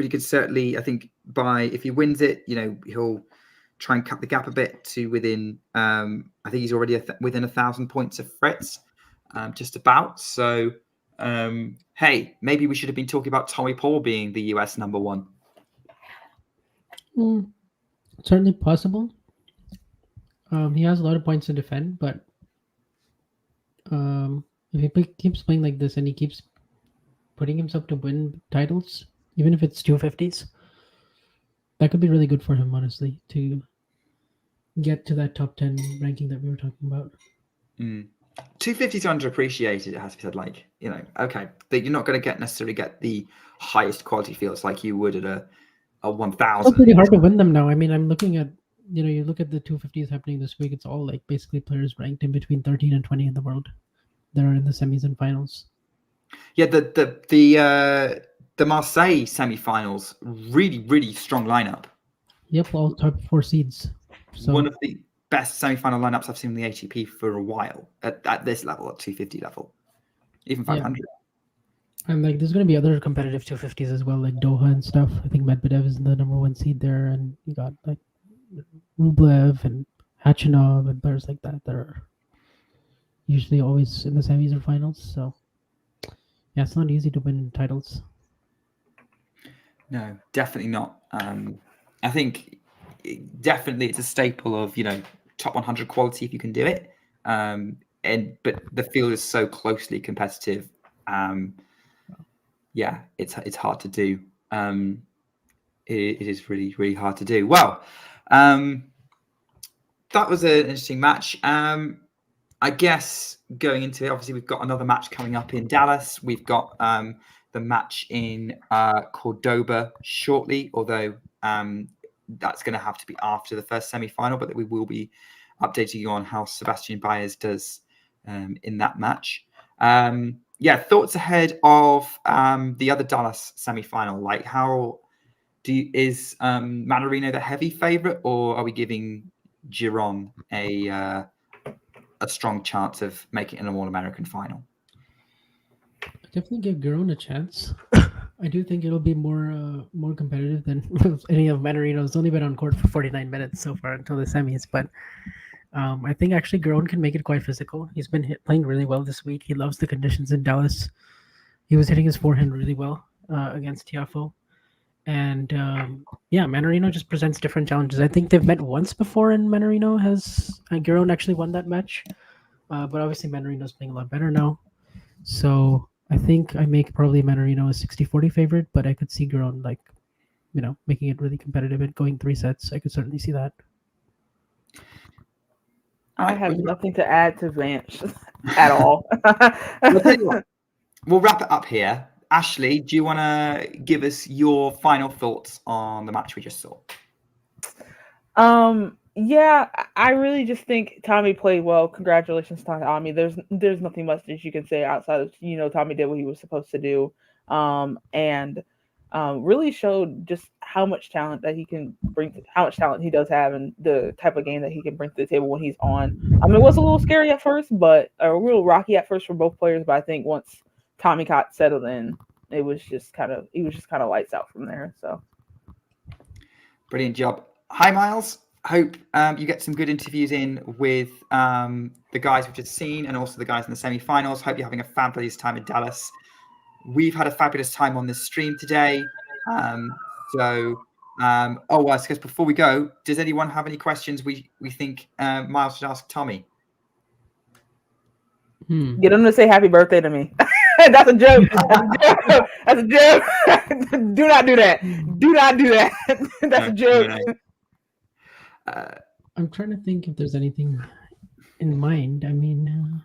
he could certainly, I think, if he wins it, he'll try and cut the gap a bit to within, I think he's already within 1,000 points of Fritz, just about. So, hey, maybe we should have been talking about Tommy Paul being the US number 1. Certainly possible. He has a lot of points to defend, but if he keeps playing like this and he keeps putting himself to win titles, even if it's 250s, that could be really good for him, honestly, to get to that top 10 ranking that we were talking about. 250s are underappreciated, it has to be said. Like, okay, that you're not going to necessarily get the highest quality fields like you would at a 1,000. It's pretty hard to win them now. I mean, I'm looking at, you look at the 250s happening this week, it's all like basically players ranked in between 13 and 20 in the world that are in the semis and finals. Yeah, the Marseille semi-finals, really, really strong lineup. Yep, all top 4 seeds. So one of the best semi-final lineups I've seen in the ATP for a while at this level, at 250 level, even 500. Yeah. And like, there's going to be other competitive 250s as well, like Doha and stuff. I think Medvedev is the number 1 seed there, and you got like Rublev and Khachanov and players like that are, usually always in the semis or finals. So yeah, it's not easy to win titles. No, definitely not. I think definitely it's a staple of top 100 quality if you can do it. But the field is so closely competitive. Yeah, it's hard to do. It is really, really hard to do. Well, that was an interesting match. I guess going into it, obviously we've got another match coming up in Dallas. We've got the match in Cordoba shortly, although that's going to have to be after the first semi-final, but we will be updating you on how Sebastian Baez does in that match. Thoughts ahead of the other Dallas semi-final. Like, is Mannarino the heavy favorite, or are we giving Giron a strong chance of making it an All-American final? I definitely give Giron a chance. I do think it'll be more competitive than any of Mannarino's. Only been on court for 49 minutes so far until the semis, but I think actually Giron can make it quite physical. He's been playing really well this week. He loves the conditions in Dallas. He was hitting his forehand really well against Tiafoe. And Mannarino just presents different challenges. I think they've met once before, and Giron actually won that match. But obviously Mannarino's playing a lot better now. So I think I make probably Mannarino a 60-40 favorite, but I could see Giron making it really competitive and going 3 sets. I could certainly see that. I have nothing to add to Vance at all. We'll wrap it up here. Ashley, do you want to give us your final thoughts on the match we just saw? Yeah, I really just think Tommy played well. Congratulations, Tommy. There's nothing much that you can say outside of Tommy did what he was supposed to do, and really showed just how much talent that he can bring, how much talent he does have, and the type of game that he can bring to the table when he's on. It was a little scary at first, but a little rocky at first for both players. But I think once Tommy got settled in, he was just kind of lights out from there. So brilliant job. Hi, Miles. Hope you get some good interviews in with the guys we've just seen and also the guys in the semi-finals. Hope you're having a fabulous time in Dallas. We've had a fabulous time on this stream today. I guess before we go, does anyone have any questions we think Miles should ask Tommy? Get him to say happy birthday to me. That's a joke. That's a joke. Do not do that. Do not do that. That's a joke. No. I'm trying to think if there's anything in mind. I mean,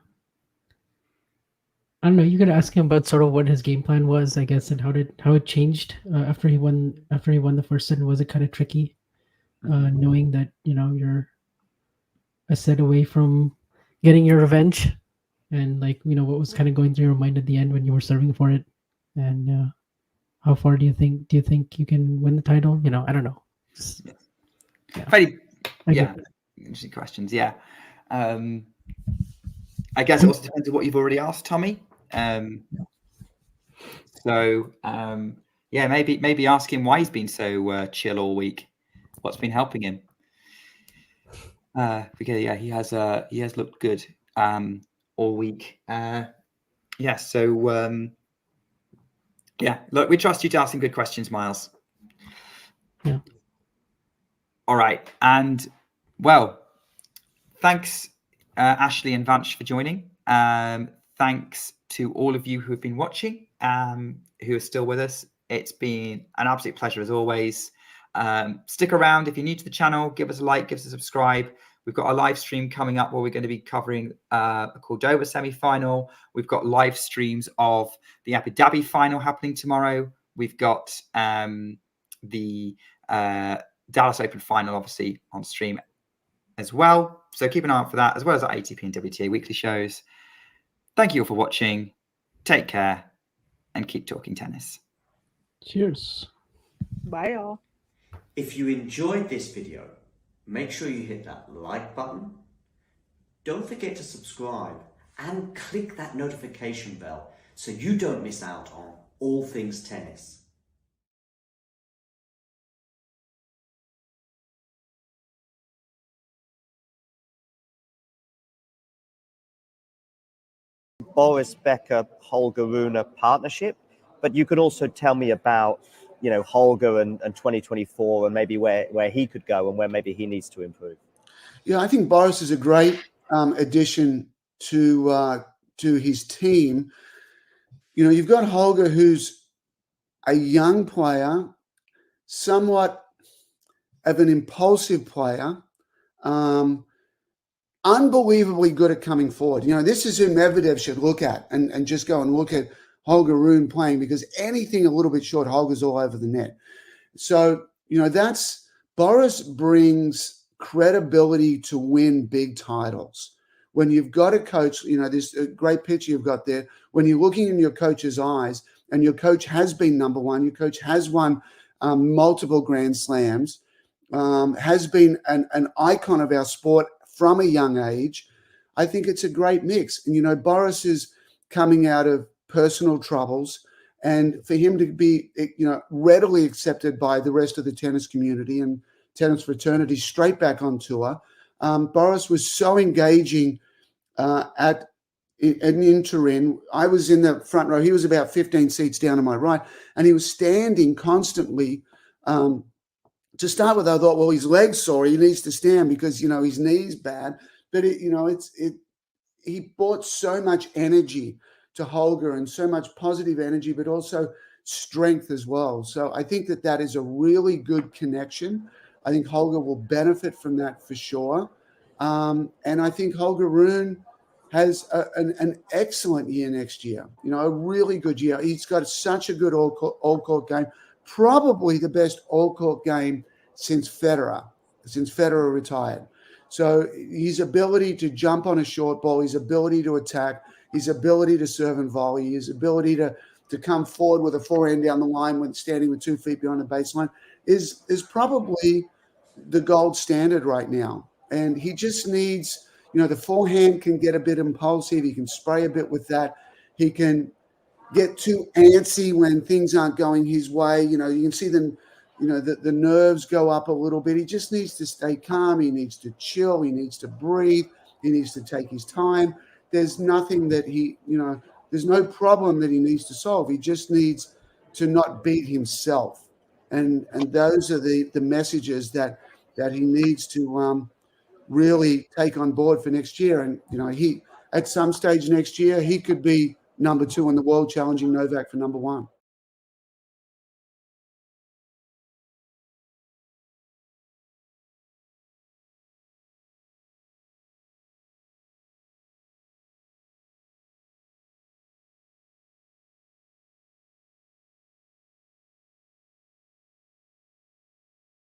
I don't know. You could ask him about sort of what his game plan was, I guess, and how it changed after he won the first set. Was it kind of tricky, knowing that you're a set away from getting your revenge, and what was kind of going through your mind at the end when you were serving for it, and how far do you think you can win the title? I don't know. Interesting questions. Yeah. I guess it also depends on what you've already asked Tommy. Maybe ask him why he's been so chill all week. What's been helping him? Because he has looked good all week. Look, we trust you to ask some good questions, Miles. Yeah. All right, and well, thanks Ashley and Vance for joining. Thanks to all of you who have been watching, who are still with us. It's been an absolute pleasure as always. Stick around if you're new to the channel. Give us a like, give us a subscribe. We've got a live stream coming up where we're going to be covering the Cordoba semi-final. We've got live streams of the Abu Dhabi final happening tomorrow. We've got the Dallas Open final, obviously, on stream as well. So keep an eye out for that, as well as our ATP and WTA weekly shows. Thank you all for watching. Take care and keep talking tennis. Cheers. Bye, y'all. If you enjoyed this video, make sure you hit that like button. Don't forget to subscribe and click that notification bell so you don't miss out on all things tennis. Boris Becker Holger Rune partnership, but you could also tell me about, you know, Holger and 2024 and maybe where he could go and where maybe he needs to improve. Yeah, I think Boris is a great addition to his team. You know, you've got Holger, who's a young player, somewhat of an impulsive player, unbelievably good at coming forward. You know, this is who Medvedev should look at and just go and look at Holger Rune playing, because anything a little bit short, Holger's all over the net. So, you know, Boris brings credibility to win big titles. When you've got a coach, you know, this great picture you've got there, when you're looking in your coach's eyes and your coach has been number one, your coach has won multiple Grand Slams, has been an icon of our sport from a young age, I think it's a great mix. And, you know, Boris is coming out of personal troubles, and for him to be, you know, readily accepted by the rest of the tennis community and tennis fraternity straight back on tour. Boris was so engaging at in Turin. I was in the front row. He was about 15 seats down on my right, and he was standing constantly. To start with, I thought, well, his leg's sore. He needs to stand because, you know, his knee's bad. But, he brought so much energy to Holger and so much positive energy, but also strength as well. So I think that is a really good connection. I think Holger will benefit from that for sure. And I think Holger Rune has an excellent year next year, you know, a really good year. He's got such a good all-court game, probably the best all-court game since Federer retired. So his ability to jump on a short ball, his ability to attack, his ability to serve and volley, his ability to come forward with a forehand down the line when standing with 2 feet behind the baseline is probably the gold standard right now. And he just needs, you know, the forehand can get a bit impulsive. He can spray a bit with that. He can get too antsy when things aren't going his way. You know, you can see them, you know, the nerves go up a little bit. He just needs to stay calm. He needs to chill. He needs to breathe. He needs to take his time. There's nothing that there's no problem that he needs to solve. He just needs to not beat himself. And those are the messages that he needs to really take on board for next year. And, you know, he, at some stage next year, he could be number 2 in the world, challenging Novak for number 1.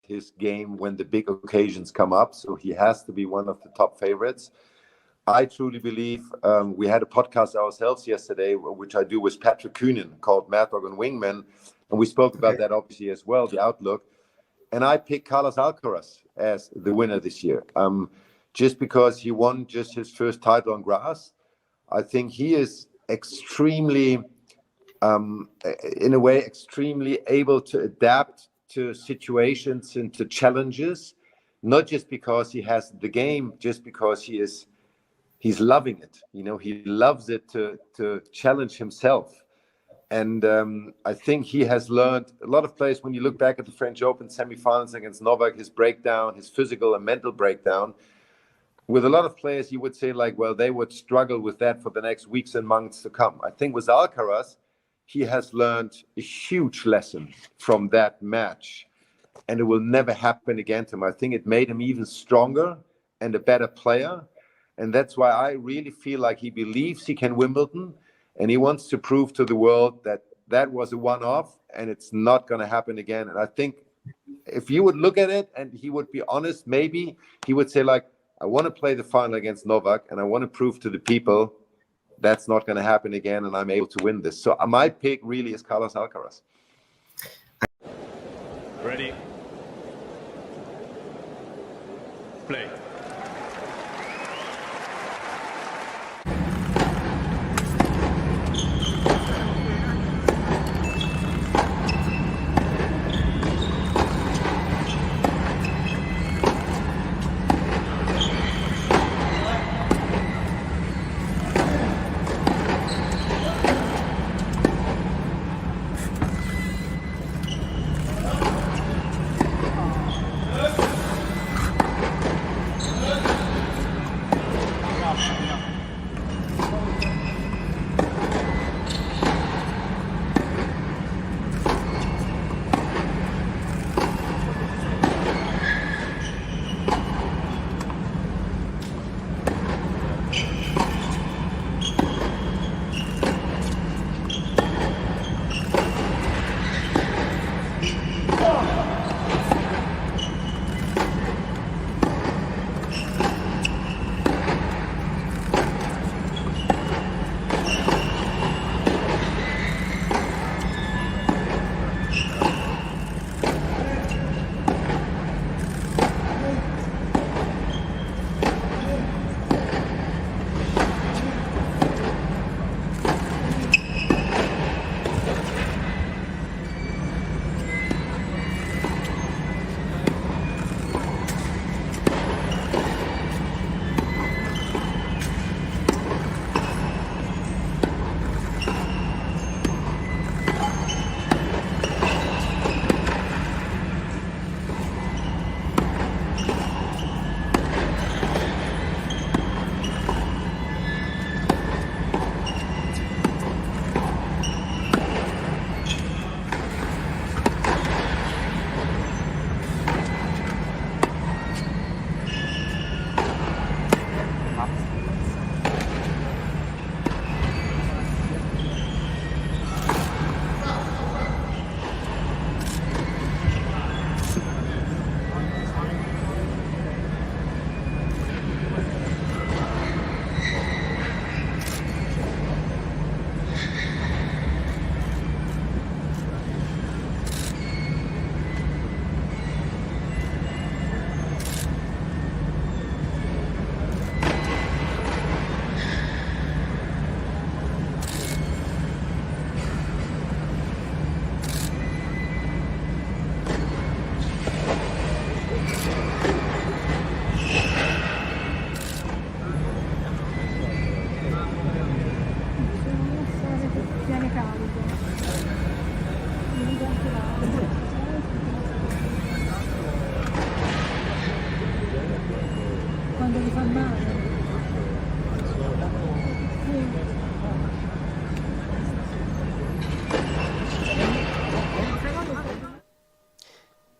His game when the big occasions come up, so he has to be one of the top favorites. I truly believe we had a podcast ourselves yesterday, which I do with Patrick Kühnen, called Mad Dog and Wingman, and we spoke about that obviously as well, the outlook. And I picked Carlos Alcaraz as the winner this year, just because he won just his first title on grass. I think he is extremely, in a way, extremely able to adapt to situations and to challenges, not just because he has the game, just because he's loving it. You know, he loves it to challenge himself. And I think he has learned a lot of players. When you look back at the French Open semifinals against Novak, his breakdown, his physical and mental breakdown, with a lot of players, you would say like, well, they would struggle with that for the next weeks and months to come. I think with Alcaraz, he has learned a huge lesson from that match, and it will never happen again to him. I think it made him even stronger and a better player. And that's why I really feel like he believes he can Wimbledon, and he wants to prove to the world that that was a one-off and it's not going to happen again. And I think if you would look at it and he would be honest, maybe he would say like, I want to play the final against Novak and I want to prove to the people that's not going to happen again, and I'm able to win this. So my pick really is Carlos Alcaraz. Ready? Play.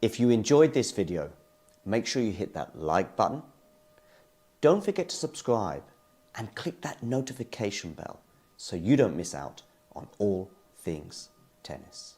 If you enjoyed this video, make sure you hit that like button. Don't forget to subscribe and click that notification bell so you don't miss out on all things tennis.